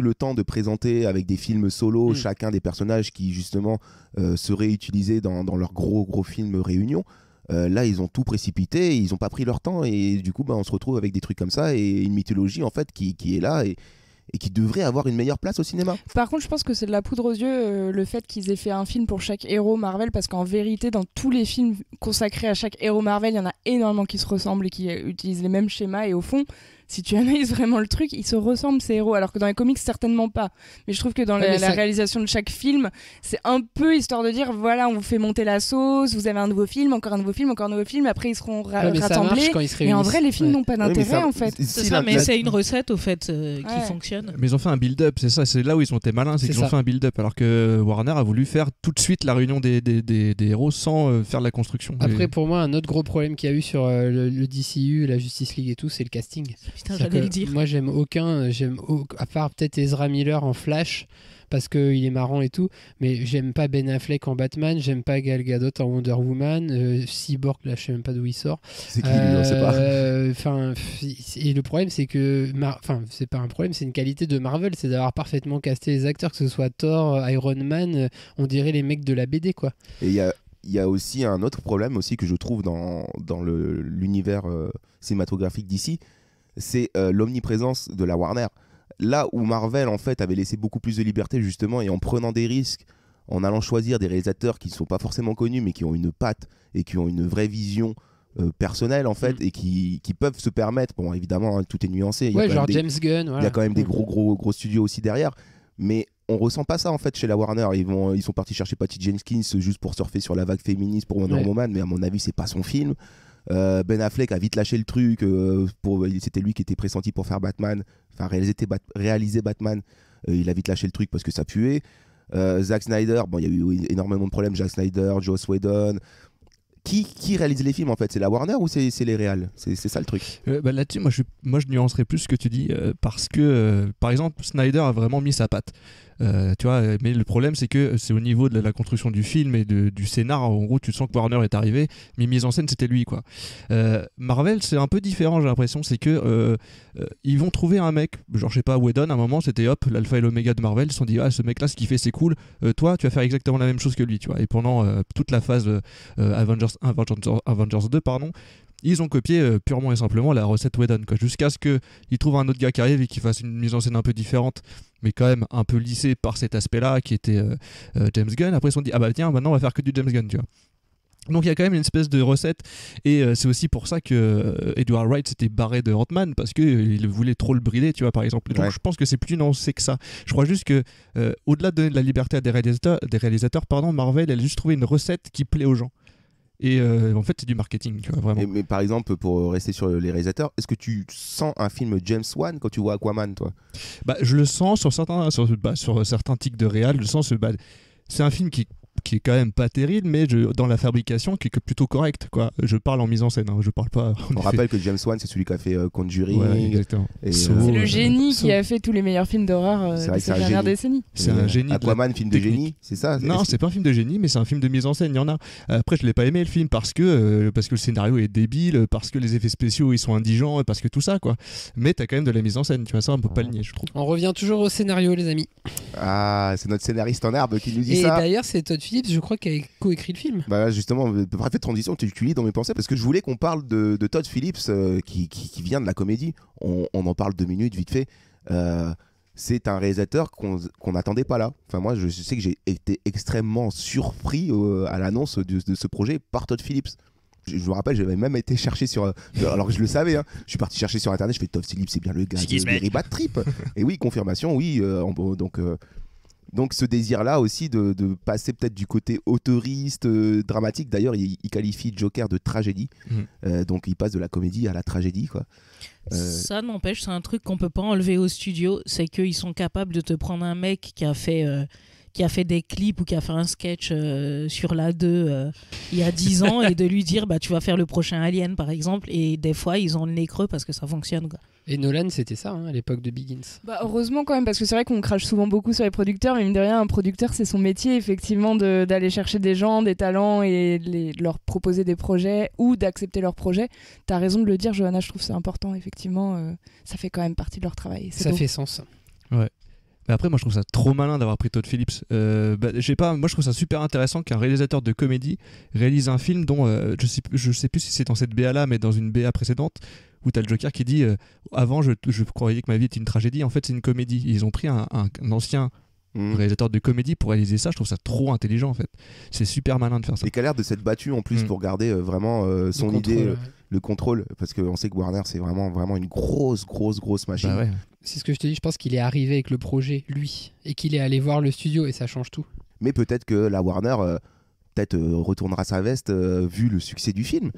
le temps de présenter avec des films solo chacun des personnages qui justement seraient utilisés dans leur gros film réunion. Là ils ont tout précipité, ils ont pas pris leur temps, et du coup on se retrouve avec des trucs comme ça et une mythologie en fait qui est là et qui devrait avoir une meilleure place au cinéma. Par contre, je pense que c'est de la poudre aux yeux le fait qu'ils aient fait un film pour chaque héros Marvel, parce qu'en vérité, dans tous les films consacrés à chaque héros Marvel, il y en a énormément qui se ressemblent et qui utilisent les mêmes schémas, et au fond, si tu analyses vraiment le truc, ils se ressemblent ces héros, alors que dans les comics certainement pas. Mais je trouve que dans la réalisation de chaque film, c'est un peu histoire de dire, voilà, on vous fait monter la sauce, vous avez un nouveau film, encore un nouveau film, encore un nouveau film, après ils seront rassemblés. Et en vrai, les films n'ont pas d'intérêt en fait. C'est ça, mais c'est une recette au fait qui fonctionne. Mais ils ont fait un build-up, c'est ça, c'est là où ils ont été malins, c'est qu'ils ont fait un build-up, alors que Warner a voulu faire tout de suite la réunion des héros sans faire de la construction. Après, pour moi, un autre gros problème qu'il y a eu sur le DCU, la Justice League et tout, c'est le casting. Putain, j'allais le dire. Moi, à part peut-être Ezra Miller en Flash, parce qu'il est marrant et tout, mais j'aime pas Ben Affleck en Batman, j'aime pas Gal Gadot en Wonder Woman, Cyborg, là je sais même pas d'où il sort. C'est qui lui, on sait pas. Et le problème c'est que, c'est pas un problème, c'est une qualité de Marvel, c'est d'avoir parfaitement casté les acteurs, que ce soit Thor, Iron Man, on dirait les mecs de la BD quoi. Et il y a aussi un autre problème aussi que je trouve dans l'univers cinématographique d'ici, c'est l'omniprésence de la Warner. Là où Marvel en fait avait laissé beaucoup plus de liberté justement, et en prenant des risques, en allant choisir des réalisateurs qui ne sont pas forcément connus mais qui ont une patte et qui ont une vraie vision personnelle en fait, et qui peuvent se permettre, bon évidemment tout est nuancé, James Gunn, voilà. Il y a quand même des gros studios aussi derrière, mais on ressent pas ça en fait chez la Warner. Ils sont partis chercher Patty Jenkins juste pour surfer sur la vague féministe pour Wonder Woman, mais à mon avis c'est pas son film. Ben Affleck a vite lâché le truc. C'était lui qui était pressenti pour faire Batman, enfin réaliser Batman. Il a vite lâché le truc parce que ça puait. Zack Snyder, bon, il y a eu énormément de problèmes. Zack Snyder, Joss Whedon. Qui réalise les films en fait? C'est la Warner ou c'est les réals? C'est ça le truc. Là-dessus, moi je nuancerais plus ce que tu dis parce que par exemple Snyder a vraiment mis sa patte. Tu vois, mais le problème c'est que c'est au niveau de la construction du film et du scénar. En gros, tu sens que Warner est arrivé, mais mise en scène c'était lui quoi. Marvel c'est un peu différent, j'ai l'impression, c'est que ils vont trouver un mec, genre je sais pas, Whedon à un moment c'était hop l'alpha et l'oméga de Marvel, ils se sont dit ah ce mec là ce qu'il fait c'est cool, toi tu vas faire exactement la même chose que lui, tu vois. Et pendant toute la phase Avengers 2 pardon, ils ont copié purement et simplement la recette Whedon quoi, jusqu'à ce qu'ils trouvent un autre gars qui arrive et qui fasse une mise en scène un peu différente, mais quand même un peu lissée par cet aspect là qui était James Gunn. Après ils se sont dit ah bah tiens maintenant on va faire que du James Gunn, tu vois. Donc il y a quand même une espèce de recette, et c'est aussi pour ça que Edward Wright s'était barré de Ant-Man, parce qu'il voulait trop le brider, tu vois, par exemple. Donc je pense que c'est plus nuancé que ça. Je crois juste que au-delà de donner de la liberté à des réalisateurs, Marvel elle a juste trouvé une recette qui plaît aux gens. Et en fait c'est du marketing, tu vois, vraiment. Mais par exemple, pour rester sur les réalisateurs, est-ce que tu sens un film James Wan quand tu vois Aquaman, toi? Je le sens sur certains tics de réal, je sens c'est un film qui est quand même pas terrible, mais dans la fabrication qui est plutôt correct quoi. Je parle en mise en scène, hein, je parle pas. On rappelle que James Wan c'est celui qui a fait Conjuring. Ouais, exactement. C'est le génie qui a fait tous les meilleurs films d'horreur de ces dernières décennies. C'est un génie. Aquaman, film de génie, c'est ça? Non, c'est pas un film de génie, mais c'est un film de mise en scène. Il y en a. Après, je l'ai pas aimé le film parce que le scénario est débile, parce que les effets spéciaux ils sont indigents, parce que tout ça quoi. Mais t'as quand même de la mise en scène, tu vois, ça on peut pas le nier, je trouve. On revient toujours au scénario, les amis. Ah, c'est notre scénariste en herbe qui nous dit ça. Et d'ailleurs, c'est Todd Phillips, je crois, qui a coécrit le film. Bah justement, parfaite transition, tu lis dans mes pensées, parce que je voulais qu'on parle de Todd Phillips qui vient de la comédie. On en parle 2 minutes vite fait. C'est un réalisateur qu'on n'attendait pas là. Enfin moi je sais que j'ai été extrêmement surpris à l'annonce de ce projet par Todd Phillips. Je me rappelle, j'avais même été chercher sur alors que je le savais, hein, je suis parti chercher sur internet, je fais Todd Phillips, c'est bien le gars de Very Bad Trip. Et oui, confirmation, oui. Donc ce désir-là aussi de passer peut-être du côté autoriste, dramatique. D'ailleurs, il qualifie Joker de tragédie. Donc il passe de la comédie à la tragédie, quoi. Ça n'empêche, c'est un truc qu'on peut pas enlever au studio, c'est qu'ils sont capables de te prendre un mec qui a fait des clips ou qui a fait un sketch sur la 2 il y a 10 ans et de lui dire bah tu vas faire le prochain Alien par exemple, et des fois ils ont le nez creux parce que ça fonctionne quoi. Et Nolan c'était ça à l'époque de Begins. Heureusement quand même, parce que c'est vrai qu'on crache souvent beaucoup sur les producteurs, mais mine de rien un producteur c'est son métier effectivement d'aller chercher des gens, des talents et de leur proposer des projets ou d'accepter leurs projets. T'as raison de le dire Johanna, je trouve c'est important effectivement, ça fait quand même partie de leur travail. Ça fait sens. Ouais. Mais après moi je trouve ça trop malin d'avoir pris Todd Phillips. Je sais pas, moi je trouve ça super intéressant qu'un réalisateur de comédie réalise un film dont je sais plus si c'est dans cette BA là, mais dans une BA précédente où t'as le Joker qui dit avant je croyais que ma vie était une tragédie, en fait c'est une comédie. Ils ont pris un ancien réalisateur de comédie pour réaliser ça. Je trouve ça trop intelligent en fait, c'est super malin de faire ça. Et qui a l'air de s'être battu en plus pour garder vraiment son idée, le contrôle, parce qu'on sait que Warner c'est vraiment une grosse machine. Bah ouais. C'est ce que je te dis, je pense qu'il est arrivé avec le projet lui et qu'il est allé voir le studio et ça change tout. Mais peut-être que la Warner retournera sa veste vu le succès du film.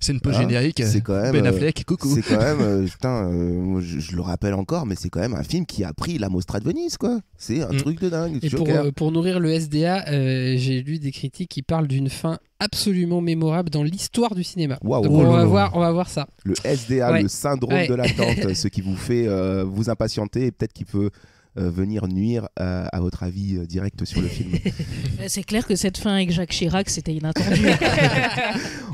C'est une pause générique. C'est quand même, Ben Affleck, coucou. C'est quand même, je le rappelle encore, mais c'est quand même un film qui a pris la Mostra de Venise, quoi. C'est un truc de dingue. Et pour nourrir le SDA, j'ai lu des critiques qui parlent d'une fin absolument mémorable dans l'histoire du cinéma. Wow. Donc on va voir ça. Le SDA, le syndrome de l'attente, ce qui vous fait vous impatienter et peut-être qui peut venir nuire à votre avis direct sur le film. C'est clair que cette fin avec Jacques Chirac c'était inattendu.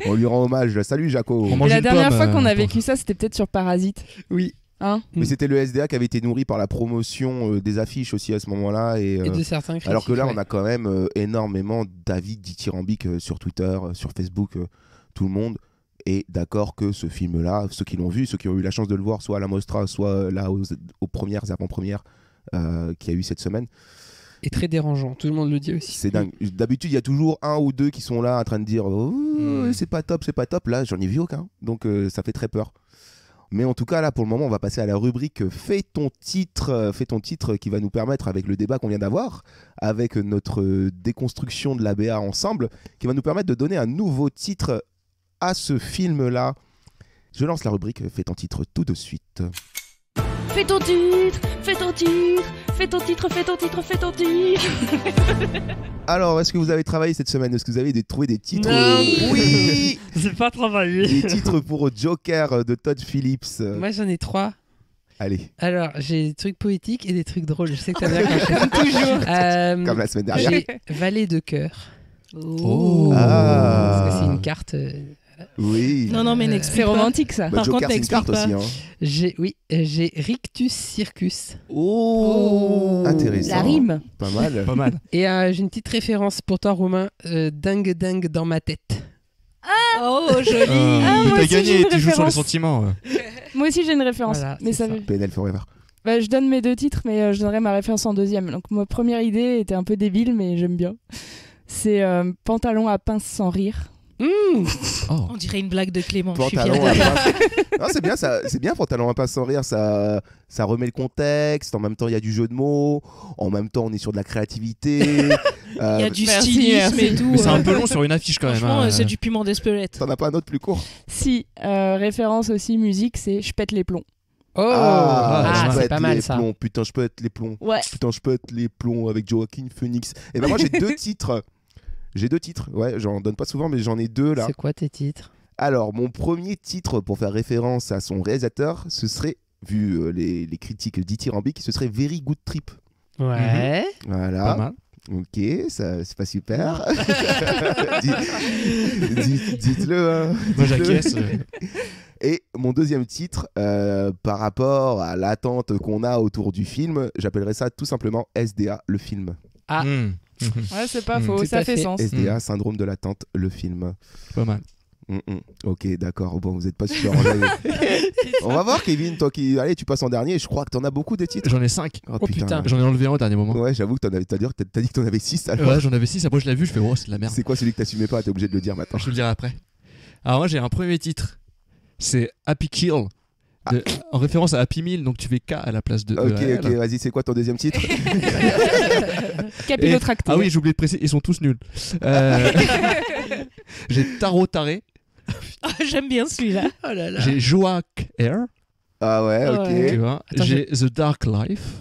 On lui rend hommage. Salut Jaco. La dernière fois qu'on a vécu ça c'était peut-être sur Parasite. Oui. Hein mais c'était le SDA qui avait été nourri par la promotion des affiches aussi à ce moment-là et de certains critiques, alors que là on a quand même énormément d'avis dithyrambiques sur Twitter, sur Facebook, tout le monde est d'accord que ce film-là, ceux qui l'ont vu, ceux qui ont eu la chance de le voir soit à la Mostra, soit là aux premières avant-premières qu'il y a eu cette semaine. Et très dérangeant, tout le monde le dit aussi. C'est dingue. D'habitude, il y a toujours un ou deux qui sont là en train de dire c'est pas top. Là, j'en ai vu aucun. Donc ça fait très peur. Mais en tout cas, là, pour le moment, on va passer à la rubrique Fais ton titre qui va nous permettre, avec le débat qu'on vient d'avoir, avec notre déconstruction de la BA ensemble, qui va nous permettre de donner un nouveau titre à ce film-là. Je lance la rubrique Fais ton titre tout de suite. Fais ton titre, fais ton titre, fais ton titre, fais ton titre, fais ton titre. Alors, est-ce que vous avez travaillé cette semaine? Est-ce que vous avez trouvé des titres? Non. Oui. J'ai pas travaillé. Des titres pour Joker de Todd Phillips. Moi, j'en ai 3. Allez. Alors, j'ai des trucs poétiques et des trucs drôles. Je sais que t'as bien caché. Comme toujours. Comme la semaine dernière. J'ai Valet de cœur. Oh. Parce que c'est une carte. Oui. Non, mais n'explique C'est pas. romantique ça. Bah, Par Joker, contre, c'est une carte n'explique aussi. pas. Hein. J'ai Rictus Circus. Oh. Intéressant. La rime. Pas mal. Pas mal. Et j'ai une petite référence pour toi, Romain. Dingue dingue dans ma tête. Oh, joli. moi T'as aussi, j'ai gagné, une tu joues sur les référence. sentiments. Moi aussi j'ai une référence. Voilà, mais c'est ça ça. PNL Forever. Bah, je donne mes 2 titres, mais je donnerai ma référence en deuxième. Donc ma première idée était un peu débile, mais j'aime bien. C'est pantalon à pince sans rire. On dirait une blague de Clément. Je suis Pantalon fière à d'elle. pince. Non, c'est bien, c'est bien pantalon à pince sans rire. Ça remet le contexte. En même temps, il y a du jeu de mots. En même temps, on est sur de la créativité. Il y a du Merci, stylisme merci. et tout. Mais c'est un peu long sur une affiche quand même. Franchement, hein. c'est du piment d'Espelette. T'en as pas un autre plus court? Si, référence aussi musique, c'est Je pète les plombs. Oh, je c'est pète pas mal les ça. plombs. Putain, je pète les plombs. Ouais. Putain, je pète les plombs avec Joaquin Phoenix. Et ben moi, j'ai 2 titres. J'ai 2 titres. Ouais, j'en donne pas souvent, mais j'en ai 2 là. C'est quoi tes titres? Alors, mon premier titre pour faire référence à son réalisateur, ce serait, vu les critiques dithyrambiques, ce serait Very Good Trip. Ouais. Voilà. Pas mal. Ok, ça c'est pas super. Dites-le. Hein. Moi Dites-le. j'acquiesce. Et mon deuxième titre, par rapport à l'attente qu'on a autour du film, j'appellerais ça tout simplement SDA, le film. Ah. Ouais, c'est pas faux, Tout ça à fait fait. sens. SDA, syndrome de l'attente, le film. Pas mal. Ok, d'accord. Bon, vous n'êtes pas super en live. On va voir, Kevin, toi qui. Allez, tu passes en dernier. Je crois que t'en as beaucoup des titres. J'en ai 5. Oh putain. J'en ai enlevé un au dernier moment. Ouais, j'avoue que t'as dit que t'en avais 6 alors. Ouais, j'en avais 6. Après, je l'ai vu, je fais, oh, c'est de la merde. C'est quoi celui que t'assumais pas? T'es obligé de le dire maintenant. Je te le dirai après. Alors, moi, j'ai un premier titre. C'est Happy Kill. En référence à Happy Meal, donc tu fais K à la place de Ok, vas-y, c'est quoi ton deuxième titre? Capillotracté. Ah oui, j'ai oublié de préciser, ils sont tous nuls. J'ai Tarot Taré. J'aime bien celui-là. Oh là là. J'ai Joak Air. Ah ouais, ok. Tu vois. Attends, j'ai The Dark Life.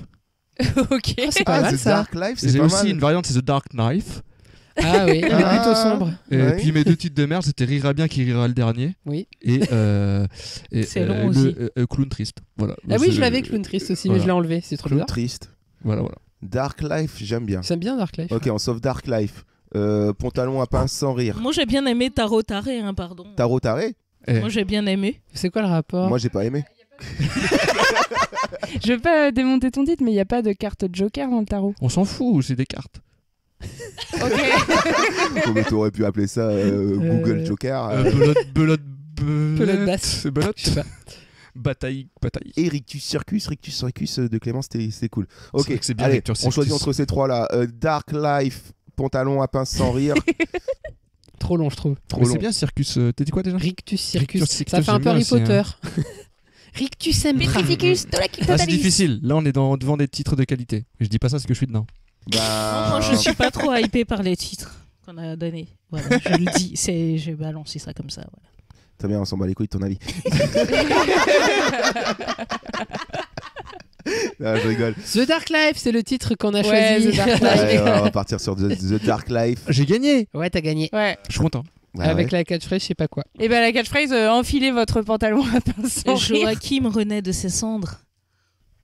Ok. C'est pas mal The ça. Dark Life, c'est J'ai pas aussi mal. une variante, c'est The Dark Knife. Ah oui, il est plutôt sombre. Et Ouais. puis mes 2 titres de merde, c'était Rira bien qui rira le dernier. Oui. Et C'est long aussi. Clown triste. Voilà. Ah oui, C'est- je l'avais Clown Triste aussi, mais voilà. je l'ai enlevé. C'est trop Clown bizarre. triste. Voilà. Dark Life, j'aime bien. J'aime bien Dark Life. Ok, on sauve Dark Life. Pantalon à pince sans rire. Moi, j'ai bien aimé Tarot Taré, hein, pardon. Tarot taré? Moi, j'ai bien aimé. C'est quoi le rapport? Moi, j'ai pas aimé. Je veux pas démonter ton titre, mais il n'y a pas de carte Joker dans le tarot. On s'en fout, c'est des cartes. Comment t'aurais pu appeler ça Google Joker? Pelote basse. C'est belote. Je sais pas. Bataille. Et Rictus Circus de Clément, c'était cool. Ok, vrai que c'est bien, allez, Rictus on choisit Circus. entre ces trois là. Dark Life, pantalon à pince sans rire. Trop long, je trouve. Trop Mais long. c'est bien Circus. T'as dit quoi déjà? Rictus Circus. Rictus Circus, Ça fait un j'aime peu bien Harry aussi, hein. Potter. Rictus Empra. Ah, c'est difficile. Là, on est devant des titres de qualité. Et je dis pas ça parce que je suis dedans. Moi, je suis pas trop hypé par les titres qu'on a donnés. Voilà, je le dis. J'ai balancé ça comme ça. Voilà. Très bien, on s'en bat les couilles de ton avis. Non, je rigole. The Dark Life, c'est le titre qu'on a Ouais, choisi. The Dark Life. Ouais, on va partir sur The Dark Life. J'ai gagné. Ouais, t'as gagné. Ouais. Je suis content. Ouais, Avec ouais. la catchphrase, je sais pas quoi. Et ben la catchphrase, enfilez votre pantalon à pince sans rire. Joachim renaît de ses cendres.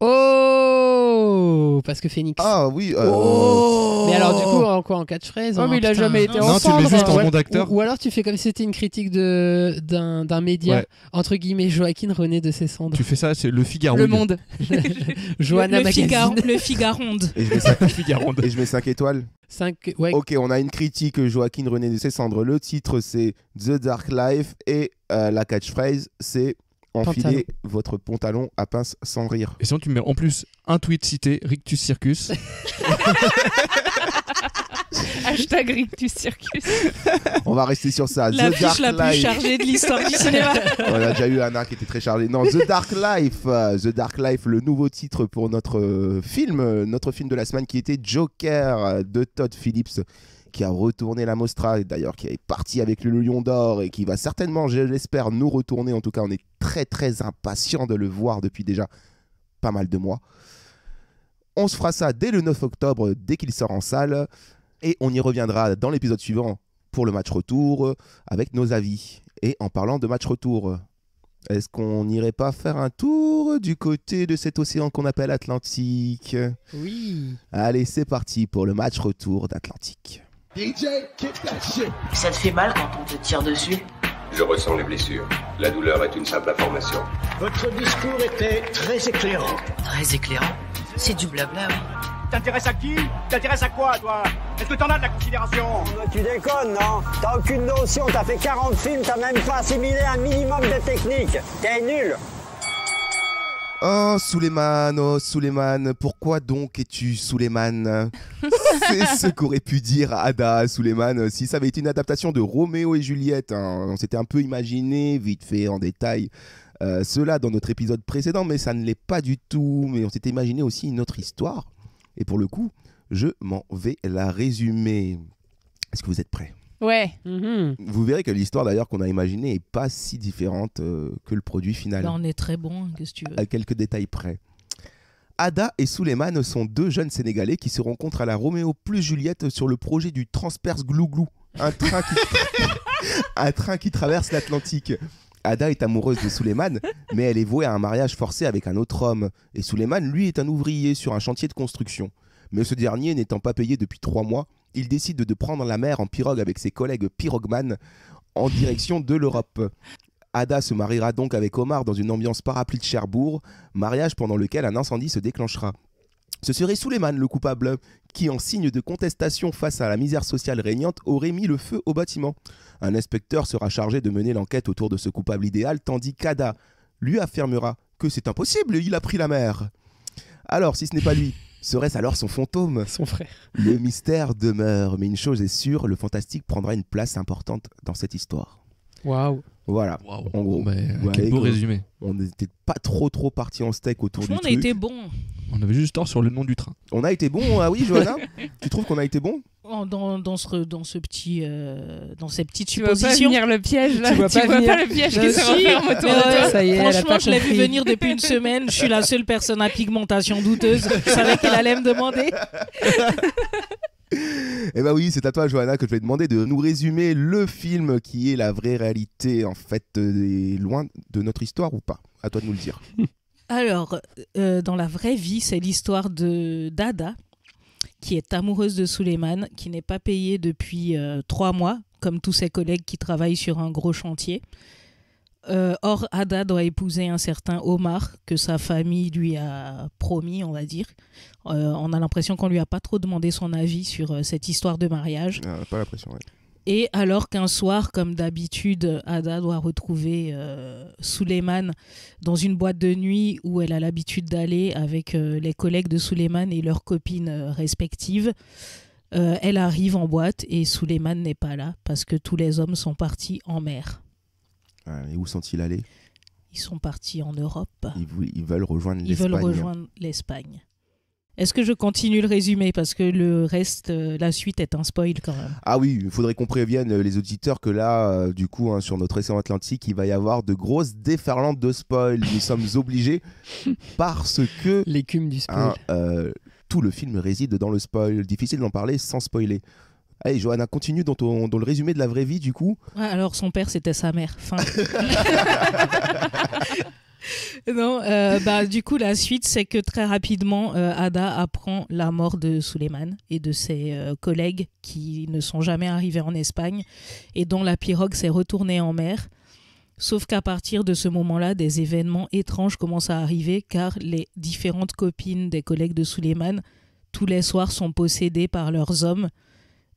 Oh, parce que Phoenix. Ah oui. Mais alors du coup, en quoi, en catchphrase? Oh, mais il a putain. jamais été Non, tu le mets juste en nom d'acteur. Ou alors tu fais comme si c'était une critique d'un média, Ouais. entre guillemets, Joaquin renaît de ses cendres. Tu fais ça, c'est le Figaro. Le Monde. Johanna le Magazine. Le Figaronde. Et je mets 5 étoiles. 5, ouais. Ok, on a une critique Joaquin René de ses cendres. Le titre c'est The Dark Life et la catchphrase c'est enfiler votre pantalon à pince sans rire. Et sinon, tu mets en plus un tweet cité Rictus Circus. Hashtag Rictus Circus. On va rester sur ça. La The fiche Dark la plus Life. chargée de l'histoire du cinéma. On a déjà eu Anna qui était très chargée. Non, The Dark Life. The Dark Life, le nouveau titre pour notre film de la semaine qui était Joker de Todd Phillips, qui a retourné la Mostra, et d'ailleurs qui est parti avec le Lion d'Or et qui va certainement, je l'espère, nous retourner. En tout cas, on est très très impatient de le voir depuis déjà pas mal de mois. On se fera ça dès le 9 octobre, dès qu'il sort en salle. Et on y reviendra dans l'épisode suivant pour le match retour avec nos avis. Et en parlant de match retour, est-ce qu'on n'irait pas faire un tour du côté de cet océan qu'on appelle Atlantique? Oui. Allez, c'est parti pour le match retour d'Atlantique. DJ, kick that shit. Ça te fait mal quand on te tire dessus? Je ressens les blessures. La douleur est une simple information. Votre discours était très éclairant. Très éclairant? C'est du blabla, oui. T'intéresses à qui? T'intéresses à quoi, toi? Est-ce que t'en as de la considération? Tu déconnes, non? T'as aucune notion, t'as fait 40 films, t'as même pas assimilé un minimum de technique. T'es nul. Oh Suleiman, pourquoi donc es-tu Suleiman? C'est ce qu'aurait pu dire Ada Suleiman si ça avait été une adaptation de Roméo et Juliette. Hein. On s'était un peu imaginé, vite fait, en détail, cela dans notre épisode précédent, mais ça ne l'est pas du tout. Mais on s'était imaginé aussi une autre histoire. Et pour le coup, je m'en vais la résumer. Est-ce que vous êtes prêts? Ouais. Vous verrez que l'histoire d'ailleurs qu'on a imaginée n'est pas si différente que le produit final. Là, on est très bon, qu'est-ce que tu veux. À quelques détails près. Ada et Suleiman sont deux jeunes Sénégalais qui se rencontrent à la Roméo plus Juliette sur le projet du Transperce Glouglou, un train qui traverse l'Atlantique. Ada est amoureuse de Suleiman, mais elle est vouée à un mariage forcé avec un autre homme. Et Suleiman, lui, est un ouvrier sur un chantier de construction. Mais ce dernier n'étant pas payé depuis 3 mois, il décide de prendre la mer en pirogue avec ses collègues pirogmanes en direction de l'Europe. Ada se mariera donc avec Omar dans une ambiance parapluie de Cherbourg, mariage pendant lequel un incendie se déclenchera. Ce serait Suleiman le coupable, qui en signe de contestation face à la misère sociale régnante aurait mis le feu au bâtiment. Un inspecteur sera chargé de mener l'enquête autour de ce coupable idéal, tandis qu'Ada lui affirmera que c'est impossible, il a pris la mer. Alors, si ce n'est pas lui, serait-ce alors son fantôme? Son frère. Le mystère demeure, mais une chose est sûre, le fantastique prendra une place importante dans cette histoire. Waouh. Voilà, en gros. Quel beau résumé. On n'était pas trop parti en steak autour du truc. On a été bon. On avait juste tort sur le nom du train. On a été bon, ah oui, Johanna? Tu trouves qu'on a été bon? Dans ces petites tu vois suppositions. pas venir le piège là. Tu vois pas le piège qui se referme autour de toi. Ça y est, elle a Franchement, pas je l'ai vu compris. venir depuis une semaine. Je suis la seule personne à pigmentation douteuse. Je savais qu'elle allait me demander. Eh ben oui, c'est à toi, Johanna, que je vais demander de nous résumer le film qui est la vraie réalité, en fait, est loin de notre histoire ou pas? À toi de nous le dire. Alors, dans la vraie vie, c'est l'histoire d'Ada, qui est amoureuse de Suleiman, qui n'est pas payée depuis 3 mois, comme tous ses collègues qui travaillent sur un gros chantier. Or, Ada doit épouser un certain Omar, que sa famille lui a promis, on va dire. On a l'impression qu'on lui a pas trop demandé son avis sur cette histoire de mariage. Pas l'impression, ouais. Et alors qu'un soir, comme d'habitude, Ada doit retrouver Suleiman dans une boîte de nuit où elle a l'habitude d'aller avec les collègues de Suleiman et leurs copines respectives. Elle arrive en boîte et Suleiman n'est pas là parce que tous les hommes sont partis en mer. Et où sont-ils allés? Ils sont partis en Europe. Ils veulent rejoindre l'Espagne. Ils veulent rejoindre l'Espagne. Est-ce que je continue le résumé parce que le reste, la suite est un spoil quand même. Ah oui, il faudrait qu'on prévienne les auditeurs que là, du coup, sur notre océan Atlantique, il va y avoir de grosses déferlantes de spoil. Nous sommes obligés parce que l'écume du spoil. Tout le film réside dans le spoil. Difficile d'en parler sans spoiler. Allez, Johanna, continue dans le résumé de la vraie vie, du coup. Ouais, alors, son père, c'était sa mère. Fin. Non, du coup, la suite, c'est que très rapidement, Ada apprend la mort de Suleiman et de ses collègues qui ne sont jamais arrivés en Espagne et dont la pirogue s'est retournée en mer. Sauf qu'à partir de ce moment-là, des événements étranges commencent à arriver car les différentes copines des collègues de Suleiman, tous les soirs, sont possédées par leurs hommes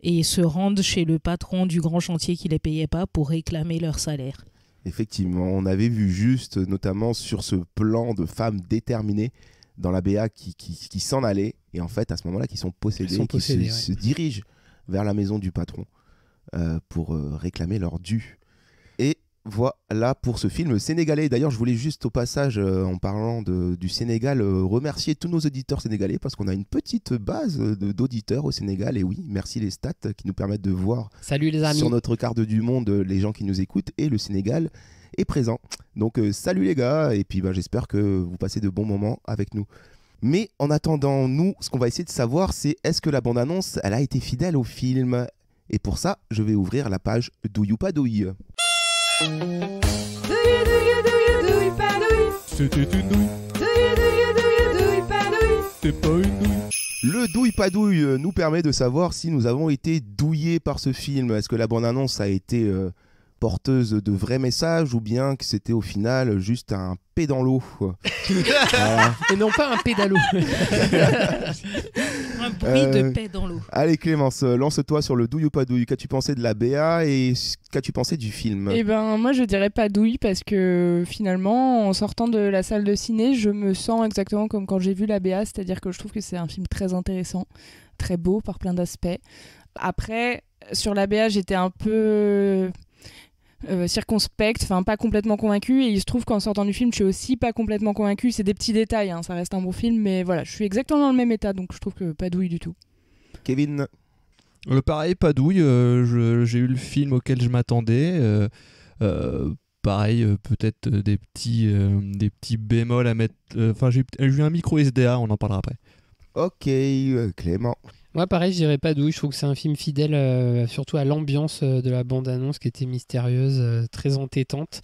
et se rendent chez le patron du grand chantier qui les payait pas pour réclamer leur salaire. Effectivement, on avait vu juste, notamment sur ce plan de femmes déterminées, dans la BA qui s'en allaient, et en fait, à ce moment-là, qui sont possédés, se dirigent vers la maison du patron pour réclamer leur dû. Et voilà pour ce film sénégalais. D'ailleurs, je voulais juste au passage, en parlant du Sénégal, remercier tous nos auditeurs sénégalais parce qu'on a une petite base d'auditeurs au Sénégal. Et oui, merci les stats qui nous permettent de voir salut les amis. Sur notre carte du monde les gens qui nous écoutent, et le Sénégal est présent. Donc salut les gars, et puis j'espère que vous passez de bons moments avec nous. Mais en attendant, nous, ce qu'on va essayer de savoir, c'est est-ce que la bande-annonce, elle a été fidèle au film? Et pour ça, je vais ouvrir la page Douille ou pas douille. C'était une douille. C'était pas une douille. Le douille pas douille nous permet de savoir si nous avons été douillés par ce film. Est-ce que la bande-annonce a été porteuse de vrais messages, ou bien que c'était au final juste un pet dans l'eau. Voilà. Et non pas un pédalo. Un bruit de paix dans l'eau. Allez Clémence, lance-toi sur le douille ou pas douille. Qu'as-tu pensé de la BA et qu'as-tu pensé du film? Eh ben moi je dirais pas douille, parce que finalement en sortant de la salle de ciné, je me sens exactement comme quand j'ai vu la BA, c'est-à-dire que je trouve que c'est un film très intéressant, très beau par plein d'aspects. Après sur la BA j'étais un peu circonspecte, enfin pas complètement convaincue, et il se trouve qu'en sortant du film je suis aussi pas complètement convaincue. C'est des petits détails, hein, ça reste un bon film, mais voilà, je suis exactement dans le même état, donc je trouve que pas douille du tout. Kevin? Pareil, pas douille, j'ai eu le film auquel je m'attendais, pareil, peut-être des petits bémols à mettre, enfin j'ai eu un micro SDA, on en parlera après. Ok, Clément? Moi, pareil, je dirais pas douille. Je trouve que c'est un film fidèle, surtout à l'ambiance de la bande-annonce qui était mystérieuse, très entêtante.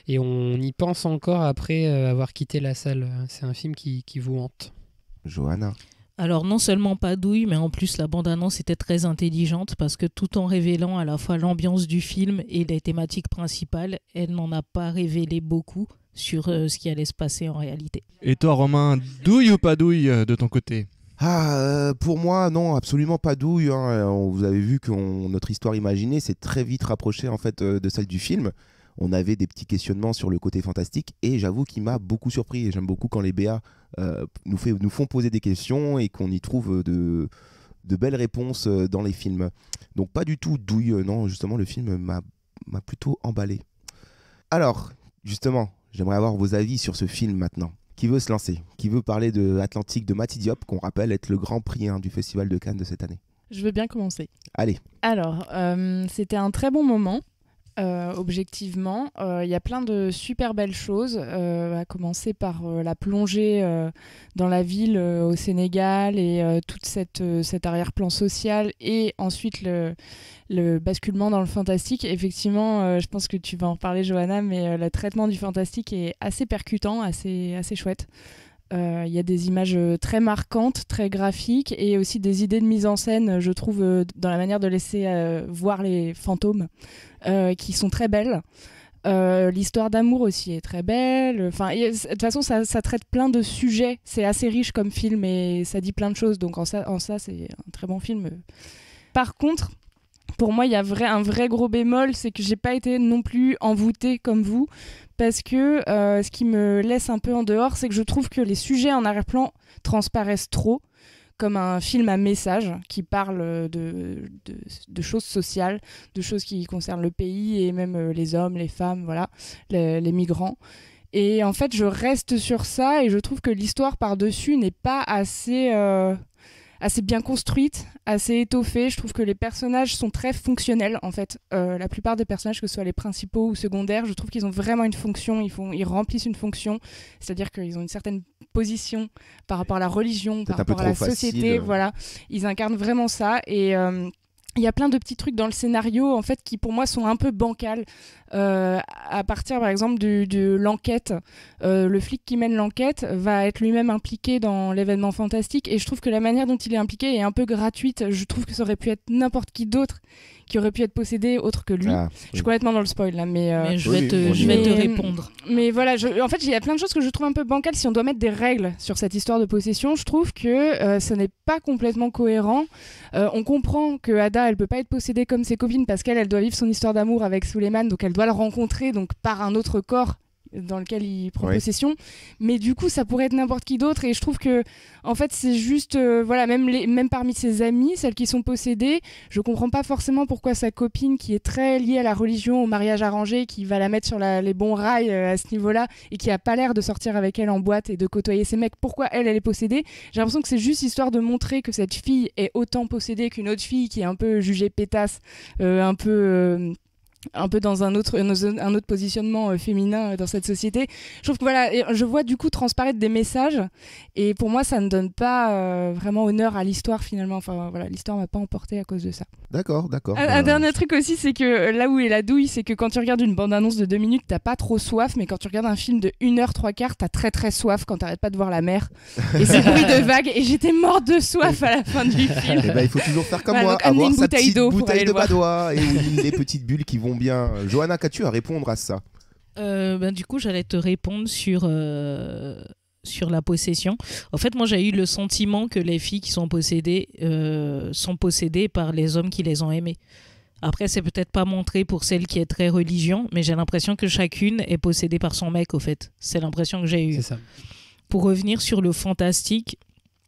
Et on y pense encore après avoir quitté la salle. C'est un film qui vous hante. Johanna? Alors, non seulement pas douille, mais en plus, la bande-annonce était très intelligente parce que tout en révélant à la fois l'ambiance du film et les thématiques principales, elle n'en a pas révélé beaucoup sur ce qui allait se passer en réalité. Et toi, Romain, douille ou pas douille de ton côté? Pour moi, non, absolument pas douille. Hein. Vous avez vu que notre histoire imaginée s'est très vite rapprochée en fait, de celle du film. On avait des petits questionnements sur le côté fantastique, et j'avoue qu'il m'a beaucoup surpris. Et j'aime beaucoup quand les BA nous font poser des questions et qu'on y trouve de belles réponses dans les films. Donc pas du tout douille, non, justement le film m'a plutôt emballé. Alors, justement, j'aimerais avoir vos avis sur ce film maintenant. Qui veut se lancer? Qui veut parler de Atlantique de Mati Diop, qu'on rappelle être le grand prix du Festival de Cannes de cette année? Je veux bien commencer. Allez. Alors, c'était un très bon moment. Objectivement, il y a plein de super belles choses, à commencer par la plongée dans la ville au Sénégal et tout cet arrière-plan social, et ensuite le basculement dans le fantastique. Effectivement, je pense que tu vas en reparler, Johanna, mais le traitement du fantastique est assez percutant, assez chouette. Il y a des images très marquantes, très graphiques, et aussi des idées de mise en scène, je trouve, dans la manière de laisser voir les fantômes, qui sont très belles. L'histoire d'amour aussi est très belle. Enfin, de toute façon, ça traite plein de sujets. C'est assez riche comme film et ça dit plein de choses. Donc en ça c'est un très bon film. Par contre, pour moi, il y a un vrai gros bémol, c'est que j'ai pas été non plus envoûtée comme vous, parce que ce qui me laisse un peu en dehors, c'est que je trouve que les sujets en arrière-plan transparaissent trop, comme un film à message qui parle de choses sociales, de choses qui concernent le pays et même les hommes, les femmes, voilà, les migrants. Et en fait, je reste sur ça et je trouve que l'histoire par-dessus n'est pas assez bien construite, assez étoffée. Je trouve que les personnages sont très fonctionnels, en fait. La plupart des personnages, que ce soit les principaux ou secondaires, je trouve qu'ils ont vraiment une fonction, ils remplissent une fonction, c'est-à-dire qu'ils ont une certaine position par rapport à la religion, par rapport à la société, voilà. Ils incarnent vraiment ça, et il y a plein de petits trucs dans le scénario, en fait, qui pour moi sont un peu bancals. À partir par exemple de l'enquête, le flic qui mène l'enquête va être lui-même impliqué dans l'événement fantastique, et je trouve que la manière dont il est impliqué est un peu gratuite. Je trouve que ça aurait pu être n'importe qui d'autre qui aurait pu être possédé autre que lui. Je suis complètement dans le spoil là, mais je vais te répondre. Mais voilà, en fait, il y a plein de choses que je trouve un peu bancales. Si on doit mettre des règles sur cette histoire de possession, je trouve que ce n'est pas complètement cohérent. On comprend que Ada, elle peut pas être possédée comme ses copines parce qu'elle doit vivre son histoire d'amour avec Suleiman, donc elle doit le rencontrer donc par un autre corps dans lequel il prend possession. Mais du coup, ça pourrait être n'importe qui d'autre. Et je trouve que, en fait, c'est juste, voilà, même parmi ses amies, celles qui sont possédées, je comprends pas forcément pourquoi sa copine, qui est très liée à la religion, au mariage arrangé, qui va la mettre sur les bons rails à ce niveau-là, et qui a pas l'air de sortir avec elle en boîte et de côtoyer ses mecs, pourquoi elle est possédée. J'ai l'impression que c'est juste histoire de montrer que cette fille est autant possédée qu'une autre fille qui est un peu jugée pétasse, un peu dans un autre positionnement féminin dans cette société. Je trouve que voilà, je vois du coup transparaître des messages, et pour moi ça ne donne pas vraiment honneur à l'histoire finalement. Enfin voilà, l'histoire m'a pas emporté à cause de ça. D'accord. Un dernier truc aussi, c'est que là où est la douille, c'est que quand tu regardes une bande-annonce de 2 minutes, t'as pas trop soif, mais quand tu regardes un film de 1h 3/4, t'as très très soif quand t'arrêtes pas de voir la mer et ces bruits de vagues, et j'étais morte de soif à la fin du film. Et il faut toujours faire comme voilà, moi, donc, amener avoir une sa petite bouteille de voir. Badois et les petites bulles qui vont bien. Johanna, qu'as-tu à répondre à ça? Du coup, j'allais te répondre sur la possession. En fait, moi, j'ai eu le sentiment que les filles qui sont possédées par les hommes qui les ont aimées. Après, c'est peut-être pas montré pour celle qui est très religion, mais j'ai l'impression que chacune est possédée par son mec, au fait. C'est l'impression que j'ai eue. C'est ça. Pour revenir sur le fantastique,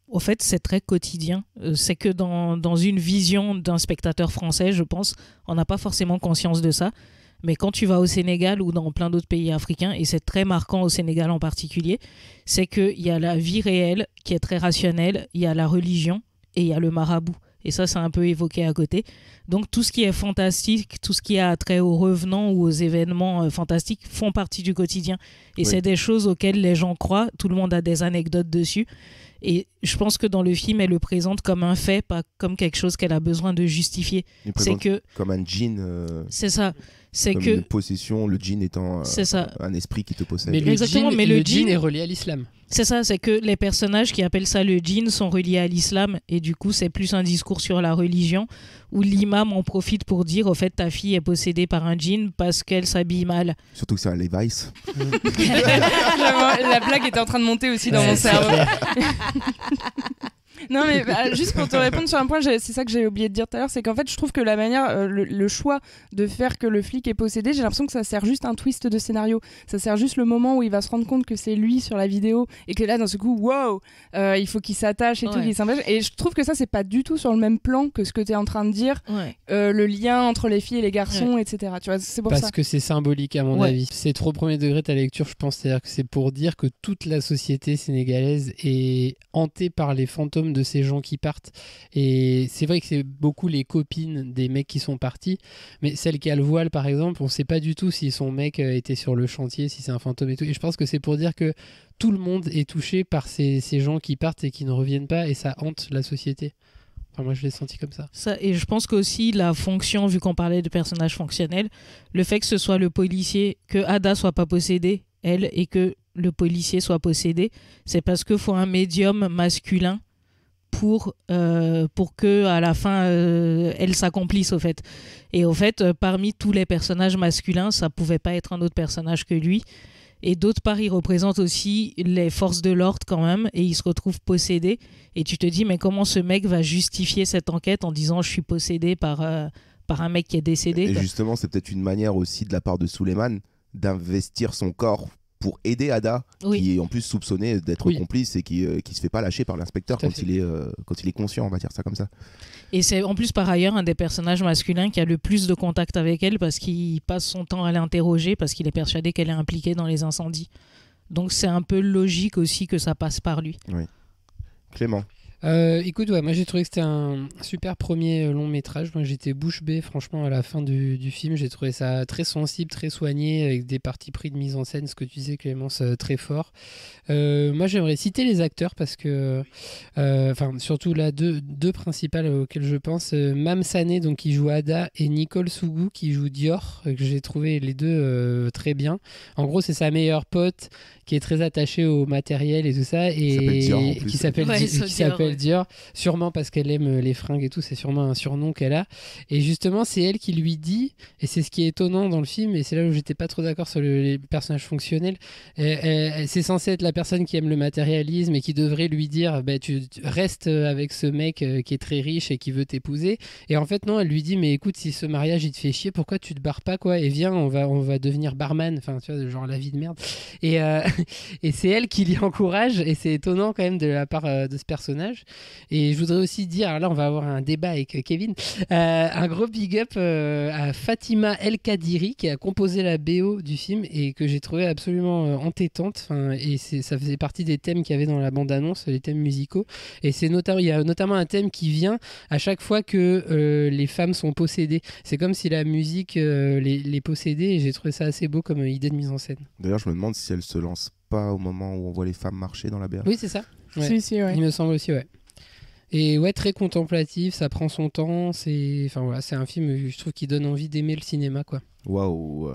au fait, c'est très quotidien. C'est que dans une vision d'un spectateur français, je pense, on n'a pas forcément conscience de ça. Mais quand tu vas au Sénégal ou dans plein d'autres pays africains, et c'est très marquant au Sénégal en particulier, c'est qu'il y a la vie réelle qui est très rationnelle, il y a la religion et il y a le marabout. Et ça, c'est un peu évoqué à côté. Donc tout ce qui est fantastique, tout ce qui a trait aux revenants ou aux événements fantastiques font partie du quotidien. Et c'est des choses auxquelles les gens croient, tout le monde a des anecdotes dessus. Et je pense que dans le film, elle le présente comme un fait, pas comme quelque chose qu'elle a besoin de justifier. C'est que comme un djinn. C'est ça. C'est comme que une possession, le djinn étant un esprit qui te possède. Mais le djinn est relié à l'islam. C'est ça, c'est que les personnages qui appellent ça le djinn sont reliés à l'islam, et du coup c'est plus un discours sur la religion où l'imam en profite pour dire au fait ta fille est possédée par un djinn parce qu'elle s'habille mal. Surtout que c'est un Levi's. La blague était en train de monter aussi dans mon cerveau. Non mais juste pour te répondre sur un point, c'est ça que j'ai oublié de dire tout à l'heure, c'est qu'en fait je trouve que la manière, le choix de faire que le flic est possédé, j'ai l'impression que ça sert juste un twist de scénario. Ça sert juste le moment où il va se rendre compte que c'est lui sur la vidéo, et que là d'un seul coup, wow, il faut qu'il s'attache et tout, qu'il s'engage. Et je trouve que ça c'est pas du tout sur le même plan que ce que tu es en train de dire, le lien entre les filles et les garçons, etc. Tu vois, c'est pour ça. Parce que c'est symbolique à mon avis. C'est trop premier degré ta lecture, je pense. C'est-à-dire que c'est pour dire que toute la société sénégalaise est hantée par les fantômes de ces gens qui partent. Et c'est vrai que c'est beaucoup les copines des mecs qui sont partis, mais celle qui a le voile par exemple, on sait pas du tout si son mec était sur le chantier, si c'est un fantôme et tout. Et je pense que c'est pour dire que tout le monde est touché par ces gens qui partent et qui ne reviennent pas, et ça hante la société. Enfin, moi je l'ai senti comme ça. Et je pense qu'aussi la fonction, vu qu'on parlait de personnages fonctionnels, le fait que ce soit le policier, que Ada soit pas possédée, elle, et que le policier soit possédé, c'est parce qu'il faut un médium masculin pour que à la fin elle s'accomplisse au fait. Et au fait, parmi tous les personnages masculins, ça pouvait pas être un autre personnage que lui. Et d'autre part, il représente aussi les forces de l'ordre quand même, et il se retrouve possédé. Et tu te dis, mais comment ce mec va justifier cette enquête en disant je suis possédé par un mec qui est décédé. Et justement, c'est peut-être une manière aussi de la part de Suleiman d'investir son corps pour aider Ada, qui est en plus soupçonné d'être complice et qui se fait pas lâcher par l'inspecteur quand il est conscient, on va dire ça comme ça. Et c'est en plus par ailleurs un des personnages masculins qui a le plus de contact avec elle, parce qu'il passe son temps à l'interroger, parce qu'il est persuadé qu'elle est impliquée dans les incendies. Donc c'est un peu logique aussi que ça passe par lui. Oui. Clément. Écoute, moi j'ai trouvé que c'était un super premier long métrage. Moi j'étais bouche bée franchement à la fin du film. J'ai trouvé ça très sensible, très soigné, avec des parties pris de mise en scène, ce que tu disais Clémence, très fort. Moi j'aimerais citer les acteurs parce que surtout là deux principales auxquelles je pense, Mam Sané donc qui joue Ada et Nicole Sougou qui joue Dior, que j'ai trouvé les deux très bien. En gros c'est sa meilleure pote qui est très attachée au matériel et tout ça, et qui s'appelle Christophe Dior, sûrement parce qu'elle aime les fringues et tout, c'est sûrement un surnom qu'elle a. Et justement, c'est elle qui lui dit, et c'est ce qui est étonnant dans le film, et c'est là où j'étais pas trop d'accord sur les personnages fonctionnels. C'est censé être la personne qui aime le matérialisme et qui devrait lui dire tu restes avec ce mec qui est très riche et qui veut t'épouser. Et en fait, non, elle lui dit mais écoute, si ce mariage il te fait chier, pourquoi tu te barres pas quoi, et viens, on va devenir barman, enfin tu vois, genre la vie de merde. Et c'est elle qui l'y encourage, et c'est étonnant quand même de la part de ce personnage. Et je voudrais aussi dire, alors là on va avoir un débat avec Kevin, un gros big up à Fatima El Kadiri qui a composé la BO du film et que j'ai trouvé absolument entêtante, et ça faisait partie des thèmes qu'il y avait dans la bande-annonce, les thèmes musicaux, et il y a notamment un thème qui vient à chaque fois que les femmes sont possédées. C'est comme si la musique les possédait, et j'ai trouvé ça assez beau comme idée de mise en scène. D'ailleurs, je me demande si elle se lance pas au moment où on voit les femmes marcher dans la berge. Oui, c'est ça. Ouais. Si, ouais. Il me semble aussi, ouais. Et ouais, très contemplatif, ça prend son temps. C'est un film, je trouve, qui donne envie d'aimer le cinéma, quoi. Waouh.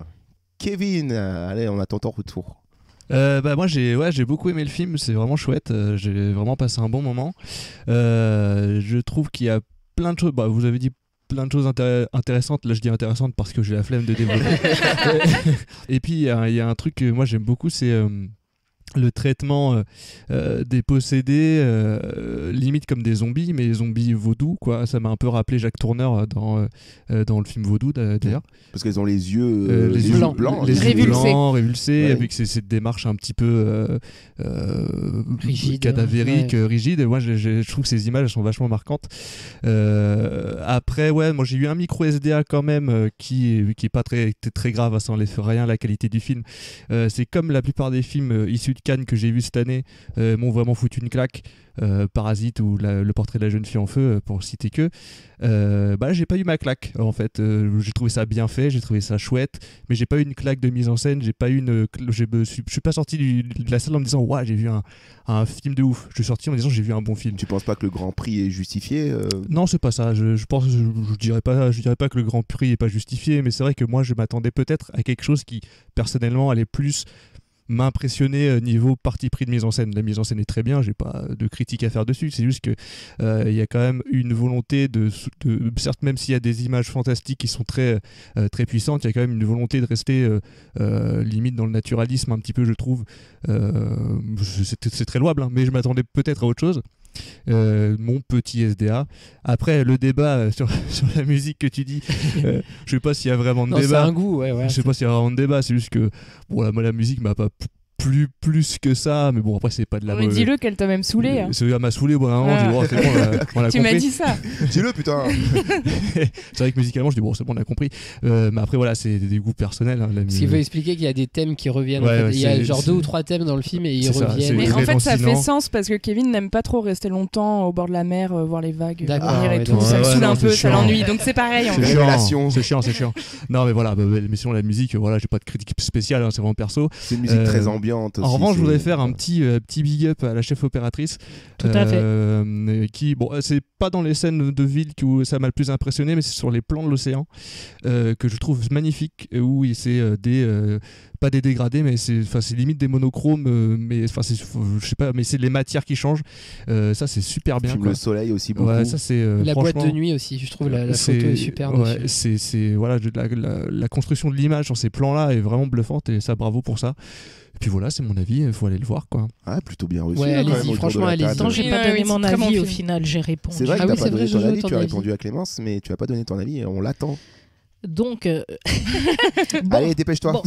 Kevin, allez, on attend ton retour. Moi j'ai beaucoup aimé le film, c'est vraiment chouette, j'ai vraiment passé un bon moment. Je trouve qu'il y a plein de choses, vous avez dit plein de choses intéressantes, là je dis intéressantes parce que j'ai la flemme de développer. Et puis il y a un truc que moi j'aime beaucoup, c'est le traitement des possédés, limite comme des zombies, mais zombies vaudous, quoi. Ça m'a un peu rappelé Jacques Tourneur dans le film Vaudou, d'ailleurs. Parce qu'ils ont les yeux blancs. Les yeux blancs, révulsés, ouais. Avec cette démarche un petit peu rigide, cadavérique, rigide. Et moi, je trouve que ces images elles sont vachement marquantes. Après, moi j'ai eu un micro SDA quand même qui est pas très grave, ça enlève rien à la qualité du film. C'est comme la plupart des films issus de Cannes que j'ai vu cette année m'ont vraiment foutu une claque. Parasite ou le portrait de la jeune fille en feu, pour citer que. J'ai pas eu ma claque en fait. J'ai trouvé ça bien fait, j'ai trouvé ça chouette, mais j'ai pas eu une claque de mise en scène. J'ai pas eu je suis pas sorti de la salle en me disant j'ai vu un film de ouf. Je suis sorti en me disant j'ai vu un bon film. Tu penses pas que le Grand Prix est justifié Non, c'est pas ça. Je dirais pas que le Grand Prix est pas justifié, mais c'est vrai que moi je m'attendais peut-être à quelque chose qui personnellement allait plus m'impressionner niveau parti pris de mise en scène. La mise en scène est très bien, j'ai pas de critique à faire dessus, c'est juste que y a quand même une volonté de certes, même s'il y a des images fantastiques qui sont très puissantes, il y a quand même une volonté de rester limite dans le naturalisme un petit peu, je trouve. C'est très louable, hein, mais je m'attendais peut-être à autre chose. Mon petit SDA. Après le débat sur la musique que tu dis, je sais pas s'il y a vraiment de débat. C'est un goût, ouais. Je sais pas s'il y a vraiment de débat, c'est juste que la musique m'a pas plus que ça, mais bon après c'est pas de la mais dis-le qu'elle t'a même saoulé. Elle m'a saoulé, c'est bon, c'est bon, on l'a tu compris. m'as dit ça. Dis-le putain. C'est vrai que musicalement je dis c'est bon, on a compris, mais après c'est des goûts personnels, hein, parce qu'il veut expliquer qu'il y a des thèmes qui reviennent, il y a genre 2 ou 3 thèmes dans le film et ils reviennent. Mais en fait ça fait sens parce que Kevin n'aime pas trop rester longtemps au bord de la mer, voir les vagues venir et tout, ça le saoule un peu, ça l'ennuie, donc c'est pareil. C'est chiant. Non mais voilà, mais sinon la musique, j'ai pas de critique spéciale, c'est vraiment perso. C'est une musique très ambiante. En revanche, je voudrais faire un petit big up à la chef opératrice. Tout à fait. Qui, c'est pas dans les scènes de ville où ça m'a le plus impressionné, mais c'est sur les plans de l'océan que je trouve magnifique, où c'est pas des dégradés, mais c'est limite des monochromes, mais je sais pas, mais c'est les matières qui changent. Ça c'est super bien. Le soleil aussi beaucoup. Ouais, ça c'est la boîte de nuit aussi, je trouve la photo est super. Ouais, c'est la construction de l'image sur ces plans-là est vraiment bluffante, et ça bravo pour ça. Et puis voilà, c'est mon avis, il faut aller le voir, quoi. Ah, plutôt bien reçu. Ouais, allez-y, franchement, allez-y. Attends, j'ai pas donné mon avis au final, j'ai répondu. C'est vrai que t'as pas donné ton avis, tu as répondu à Clémence, mais tu as pas donné ton avis et on l'attend. Donc, allez, dépêche-toi. Bon.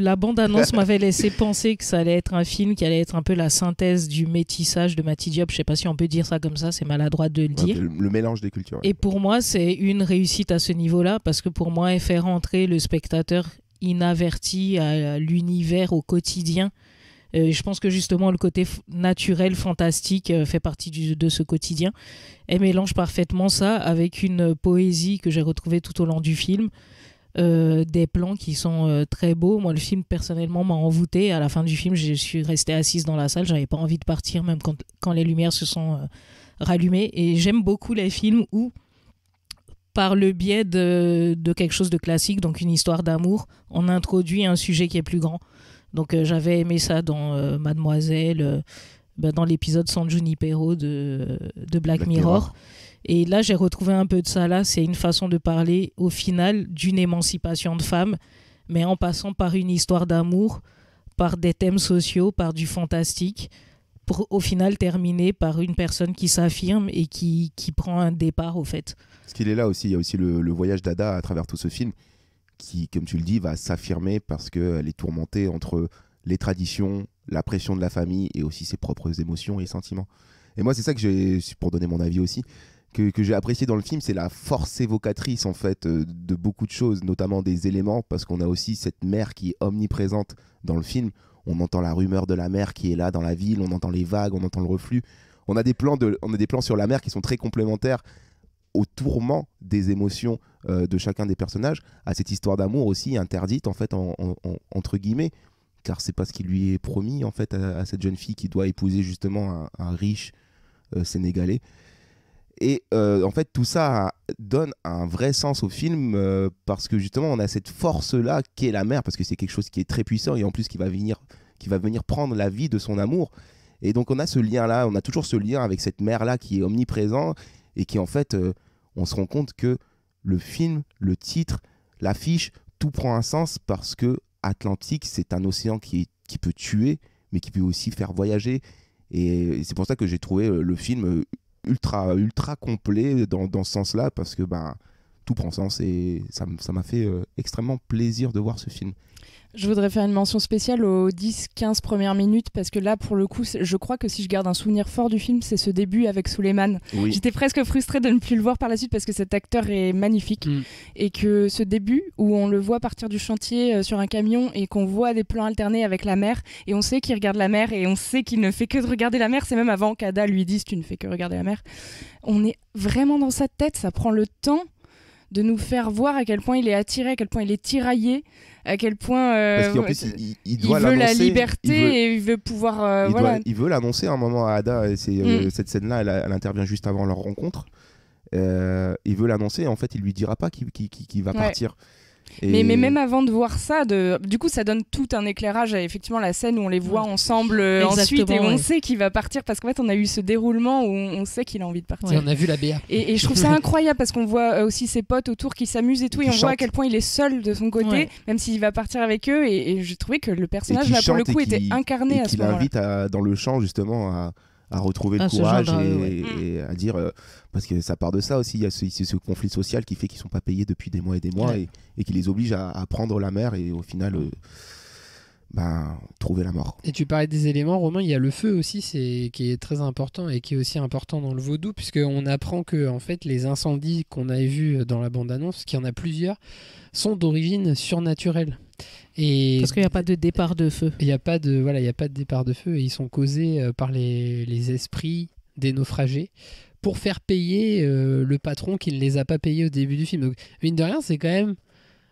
La bande-annonce m'avait laissé penser que ça allait être un film qui allait être un peu la synthèse du métissage de Mati Diop. Je sais pas si on peut dire ça comme ça, c'est maladroit de le dire. Le mélange des cultures. Et pour moi, c'est une réussite à ce niveau-là, parce que pour moi, elle fait rentrer le spectateur inaverti à l'univers au quotidien. Je pense que justement le côté naturel, fantastique fait partie de ce quotidien. Elle mélange parfaitement ça avec une poésie que j'ai retrouvée tout au long du film. Des plans qui sont très beaux. Moi, le film personnellement m'a envoûtée. À la fin du film, je suis restée assise dans la salle, j'avais pas envie de partir même quand les lumières se sont rallumées. Et j'aime beaucoup les films où, par le biais de quelque chose de classique, donc une histoire d'amour, on introduit un sujet qui est plus grand. Donc j'avais aimé ça dans Mademoiselle, dans l'épisode San Junipero de Black Mirror. Et là, j'ai retrouvé un peu de ça là. C'est une façon de parler, au final, d'une émancipation de femmes, mais en passant par une histoire d'amour, par des thèmes sociaux, par du fantastique, pour au final terminer par une personne qui s'affirme et qui prend un départ, au fait. Parce qu'il est là aussi, il y a aussi le voyage d'Ada à travers tout ce film, qui, comme tu le dis, va s'affirmer parce qu'elle est tourmentée entre les traditions, la pression de la famille et aussi ses propres émotions et sentiments. Et moi, c'est ça que j'ai, pour donner mon avis aussi, que j'ai apprécié dans le film, c'est la force évocatrice en fait de beaucoup de choses, notamment des éléments, parce qu'on a aussi cette mer qui est omniprésente dans le film. On entend la rumeur de la mer qui est là dans la ville, on entend les vagues, on entend le reflux. On a des plans sur la mer qui sont très complémentaires au tourment des émotions de chacun des personnages, à cette histoire d'amour aussi interdite en fait entre guillemets, car c'est pas ce qui lui est promis en fait à cette jeune fille qui doit épouser justement un riche sénégalais. Et en fait tout ça donne un vrai sens au film parce que justement on a cette force là qui est la mer, parce que c'est quelque chose qui est très puissant et en plus qui va venir prendre la vie de son amour. Et donc on a ce lien là, on a toujours ce lien avec cette mer là qui est omniprésent et qui en fait on se rend compte que le film, le titre, l'affiche, tout prend un sens parce que Atlantique c'est un océan qui peut tuer mais qui peut aussi faire voyager. Et c'est pour ça que j'ai trouvé le film ultra complet dans ce sens-là, parce que tout prend sens et ça m'a fait extrêmement plaisir de voir ce film. Je voudrais faire une mention spéciale aux 10-15 premières minutes, parce que là, pour le coup, je crois que si je garde un souvenir fort du film, c'est ce début avec Souleymane. Oui. J'étais presque frustrée de ne plus le voir par la suite, parce que cet acteur est magnifique. Et que ce début, où on le voit partir du chantier sur un camion, et qu'on voit des plans alternés avec la mer, et on sait qu'il regarde la mer, et on sait qu'il ne fait que de regarder la mer, c'est même avant qu'Ada lui dise « tu ne fais que regarder la mer ». On est vraiment dans sa tête, ça prend le temps de nous faire voir à quel point il est attiré, à quel point il est tiraillé, à quel point parce qu'en plus, il veut la liberté et il veut pouvoir il veut l'annoncer à un moment à Ada, et c'est cette scène là elle intervient juste avant leur rencontre. Il veut l'annoncer, en fait il lui dira pas qu'il va partir. Mais même avant de voir ça, du coup ça donne tout un éclairage à effectivement la scène où on les voit ensemble ensuite, et où on sait qu'il va partir, parce qu'en fait on a eu ce déroulement où on sait qu'il a envie de partir. Ouais, on a vu la BA. Et je trouve ça incroyable, parce qu'on voit aussi ses potes autour qui s'amusent et tout, et on voit à quel point il est seul de son côté, même s'il va partir avec eux, et j'ai trouvé que le personnage là pour le coup était incarné à ce moment-là. Qu'il invite dans le chant justement à retrouver le courage et à dire parce que ça part de ça aussi, il y a ce conflit social qui fait qu'ils sont pas payés depuis des mois et des mois, et qui les oblige à prendre la mer et au final trouver la mort. Et tu parlais des éléments, Romain, il y a le feu aussi qui est très important et qui est aussi important dans le vaudou, puisqu'on apprend que en fait les incendies qu'on avait vus dans la bande-annonce, qu'il y en a plusieurs, sont d'origine surnaturelle. Parce qu'il n'y a pas de départ de feu. Il n'y a pas de départ de feu, et ils sont causés par les esprits des naufragés pour faire payer le patron qui ne les a pas payés au début du film. Donc, mine de rien, c'est quand même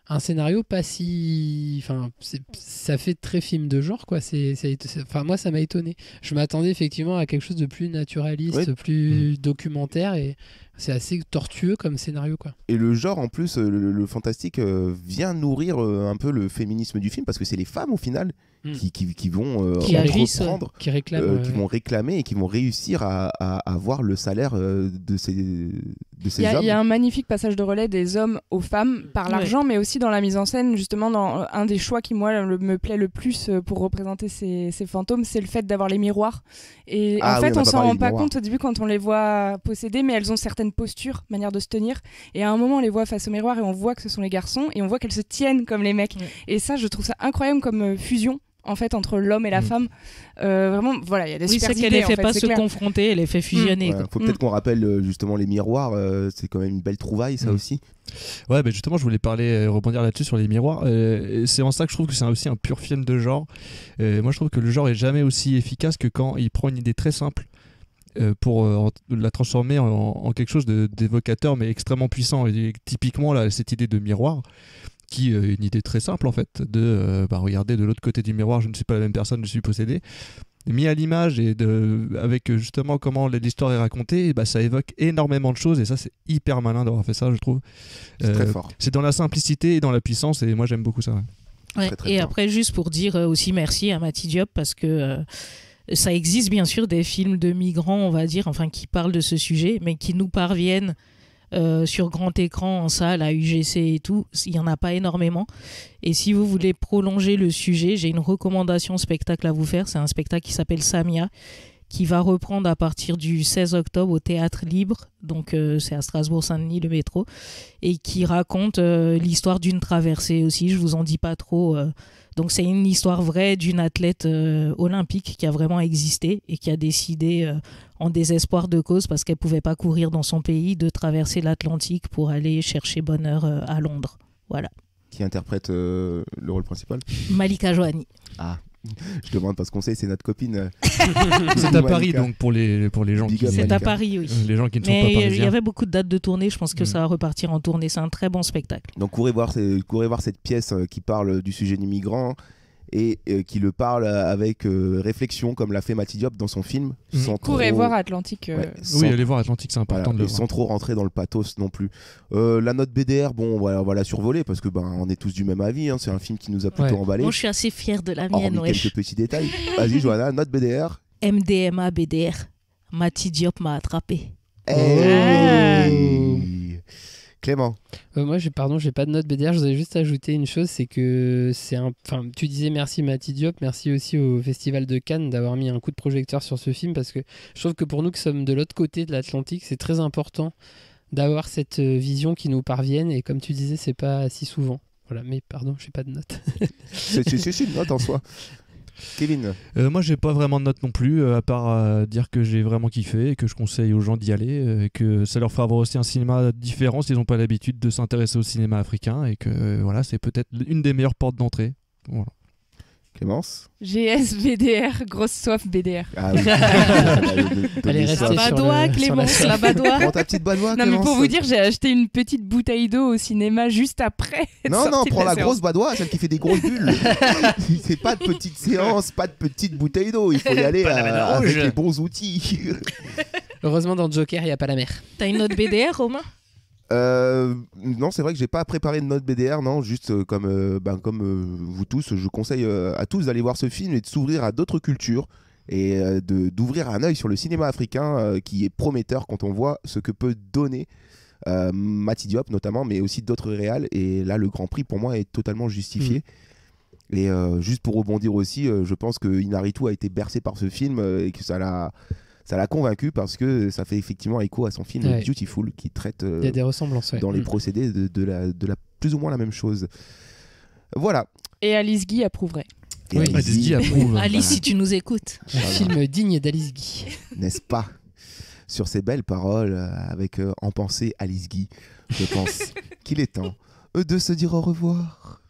un scénario pas si... Enfin, ça fait très film de genre, quoi. Enfin, moi, ça m'a étonné. Je m'attendais effectivement à quelque chose de plus naturaliste, plus documentaire, et c'est assez tortueux comme scénario, quoi. Et le genre, en plus, le fantastique vient nourrir un peu le féminisme du film, parce que c'est les femmes, au final, qui vont reprendre, qui vont réclamer et qui vont réussir à avoir le salaire de ces hommes. Il y a un magnifique passage de relais des hommes aux femmes par l'argent, mais aussi dans la mise en scène, justement, dans un des choix qui, moi, me plaît le plus pour représenter ces fantômes, c'est le fait d'avoir les miroirs. Et en fait, on s'en rend pas compte au début quand on les voit posséder, mais elles ont certaines postures, manière de se tenir. Et à un moment, on les voit face au miroir et on voit que ce sont les garçons, et on voit qu'elles se tiennent comme les mecs. Et ça, je trouve ça incroyable comme fusion, en fait, entre l'homme et la femme. Vraiment, voilà, il y a des super idées. Oui, c'est qu'elle ne fait pas se confronter, elle les fait fusionner. Faut peut-être qu'on rappelle justement les miroirs, c'est quand même une belle trouvaille, ça aussi. Ouais, bah justement, je voulais rebondir là-dessus sur les miroirs. C'est en ça que je trouve que c'est aussi un pur film de genre. Moi, je trouve que le genre est jamais aussi efficace que quand il prend une idée très simple pour la transformer en quelque chose d'évocateur, mais extrêmement puissant. Et typiquement, là, cette idée de miroir, qui est une idée très simple en fait, de regarder de l'autre côté du miroir, je ne suis pas la même personne, je suis possédé, mis à l'image, et avec justement comment l'histoire est racontée, ça évoque énormément de choses, et ça c'est hyper malin d'avoir fait ça, je trouve. C'est très fort. C'est dans la simplicité et dans la puissance, et moi j'aime beaucoup ça. Ouais. Très, très fort. Après, juste pour dire aussi merci à Mati Diop, parce que Ça existe bien sûr des films de migrants, on va dire, enfin qui parlent de ce sujet, mais qui nous parviennent sur grand écran, en salle, à UGC et tout. Il n'y en a pas énormément. Et si vous voulez prolonger le sujet, j'ai une recommandation spectacle à vous faire. C'est un spectacle qui s'appelle Samia, qui va reprendre à partir du 16 octobre au Théâtre Libre, donc c'est à Strasbourg-Saint-Denis, le métro, et qui raconte l'histoire d'une traversée aussi, je vous en dis pas trop. Donc c'est une histoire vraie d'une athlète olympique qui a vraiment existé et qui a décidé, en désespoir de cause, parce qu'elle pouvait pas courir dans son pays, de traverser l'Atlantique pour aller chercher bonheur à Londres. Voilà. Qui interprète le rôle principal? Malika Joanny. Ah. Je demande parce qu'on sait, c'est notre copine. C'est à Paris, donc pour les gens qui... C'est à Paris, oui. Les gens qui ne sont pas parisiens. parisiens. Il y avait beaucoup de dates de tournée, je pense que ça va repartir en tournée. C'est un très bon spectacle. Donc courez voir cette pièce qui parle du sujet des migrants et qui le parle avec réflexion, comme l'a fait Mati Diop dans son film. Courez voir Atlantique. Oui, allez voir Atlantique, c'est important de le voir. Sans trop rentrer dans le pathos non plus. La note BDR, bon, on va la survoler parce que on est tous du même avis. Hein, c'est un film qui nous a plutôt emballé. Moi, je suis assez fière de la mienne. Quelques petits détails. Vas-y, Johanna, note BDR. MDMA BDR. Mati Diop m'a attrapé. Clément. Moi, j'ai pas de note BDR. Je voudrais juste ajouter une chose, c'est que tu disais merci Mati Diop, merci aussi au Festival de Cannes d'avoir mis un coup de projecteur sur ce film, parce que je trouve que pour nous qui sommes de l'autre côté de l'Atlantique, c'est très important d'avoir cette vision qui nous parvienne. Et comme tu disais, c'est pas si souvent. Voilà. Mais pardon, j'ai pas de note. c'est une note en soi. Kevin. Moi j'ai pas vraiment de note non plus, à part dire que j'ai vraiment kiffé et que je conseille aux gens d'y aller, et que ça leur fera voir aussi un cinéma différent s'ils n'ont pas l'habitude de s'intéresser au cinéma africain, et que voilà, c'est peut-être une des meilleures portes d'entrée. Voilà. Clémence. GS BDR, grosse soif BDR. Ah oui. Elle est restée la badoie, Clémence, la badoie. Prends ta petite badoie, non, Clémence. mais pour vous dire, j'ai acheté une petite bouteille d'eau au cinéma juste après. Non, prends la grosse badoie, celle qui fait des grosses bulles. C'est pas de petite séance, pas de petite bouteille d'eau. Il faut y aller avec les bons outils. Heureusement, dans Joker, il n'y a pas la mer. T'as une note BDR, Romain? Non, c'est vrai que j'ai pas préparé de note BDR, non, juste comme vous tous, je conseille à tous d'aller voir ce film et de s'ouvrir à d'autres cultures et d'ouvrir un œil sur le cinéma africain qui est prometteur quand on voit ce que peut donner Mati Diop notamment, mais aussi d'autres réals, et là le Grand Prix pour moi est totalement justifié. Et juste pour rebondir aussi, je pense que Inarritu a été bercé par ce film et que ça l'a convaincu, parce que ça fait effectivement écho à son film Beautiful, qui traite il y a des ressemblances, dans les procédés de la plus ou moins la même chose. Voilà. Et Alice Guy approuverait. Et Alice Guy approuve. Alice, si tu nous écoutes. Un film digne d'Alice Guy. N'est-ce pas? Sur ces belles paroles, avec en pensée Alice Guy, je pense qu'il est temps de se dire au revoir.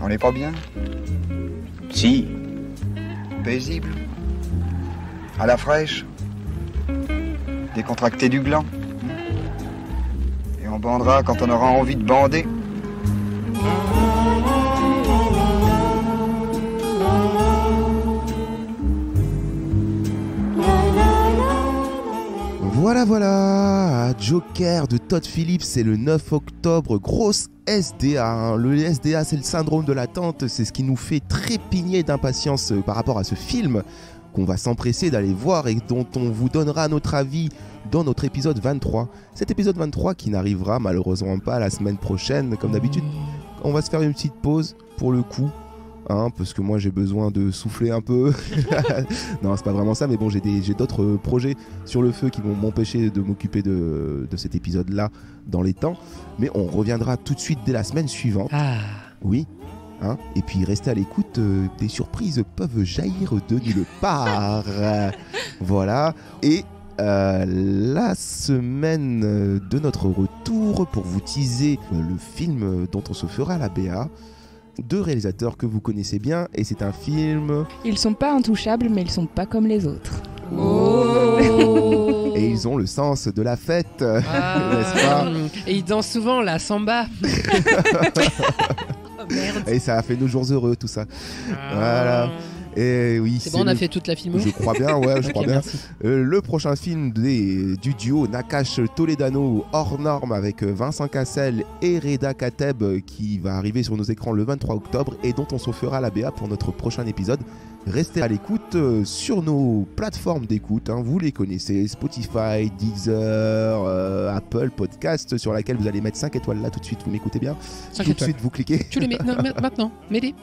On n'est pas bien? Si. Paisible? À la fraîche? Décontracté du gland? Et on bandera quand on aura envie de bander? Voilà, Joker de Todd Phillips, c'est le 9 octobre, grosse SDA. Hein. Le SDA, c'est le syndrome de l'attente, c'est ce qui nous fait trépigner d'impatience par rapport à ce film qu'on va s'empresser d'aller voir et dont on vous donnera notre avis dans notre épisode 23. Cet épisode 23 qui n'arrivera malheureusement pas la semaine prochaine, comme d'habitude. On va se faire une petite pause pour le coup. Parce que moi j'ai besoin de souffler un peu. Non, c'est pas vraiment ça, mais bon, j'ai d'autres projets sur le feu qui vont m'empêcher de m'occuper de cet épisode là dans les temps, mais on reviendra tout de suite dès la semaine suivante. Oui. Et puis restez à l'écoute, des surprises peuvent jaillir de nulle part. Voilà. Et la semaine de notre retour, pour vous teaser le film dont on se fera la BA, deux réalisateurs que vous connaissez bien, et c'est un film... Ils sont pas intouchables, mais ils sont pas comme les autres. Oh. Et ils ont le sens de la fête, n'est-ce pas? Et ils dansent souvent la samba. Oh, merde. Et ça a fait nos jours heureux, tout ça. Voilà. Et oui, c'est bon, on a fait toute la filmo. Je crois bien, ouais, je crois bien. Merci. Le prochain film du duo Nakash Toledano hors norme avec Vincent Cassel et Reda Kateb qui va arriver sur nos écrans le 23 octobre et dont on se fera la BA pour notre prochain épisode. Restez à l'écoute sur nos plateformes d'écoute, hein, vous les connaissez, Spotify, Deezer, Apple Podcast, sur laquelle vous allez mettre 5 étoiles là tout de suite, vous m'écoutez bien? 5 tout étoiles. De suite vous cliquez. Tu les mets maintenant, mets-les.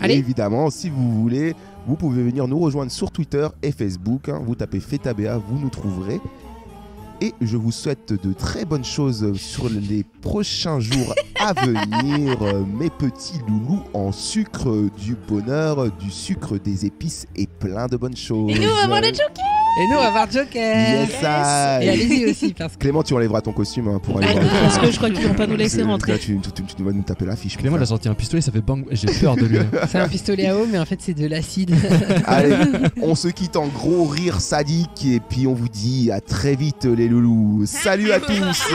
Allez. Et évidemment, si vous voulez, vous pouvez venir nous rejoindre sur Twitter et Facebook, hein, vous tapez FETABA, vous nous trouverez. Et je vous souhaite de très bonnes choses sur les prochains jours à venir, mes petits loulous en sucre du bonheur, du sucre des épices et plein de bonnes choses. Et nous, on va voir le Joker. Et nous, on va voir Joker. Yes, I. Et allez-y aussi. Parce que... Clément, tu enlèveras ton costume hein, pour aller voir. Parce que je crois qu'ils vont pas nous laisser rentrer. Là, tu vas nous taper l'affiche. Clément, il a sorti un pistolet, ça fait bang. J'ai peur de lui. C'est un pistolet à eau, mais en fait, c'est de l'acide. Allez, on se quitte en gros rire sadique et puis on vous dit à très vite les loulous. Salut à tous.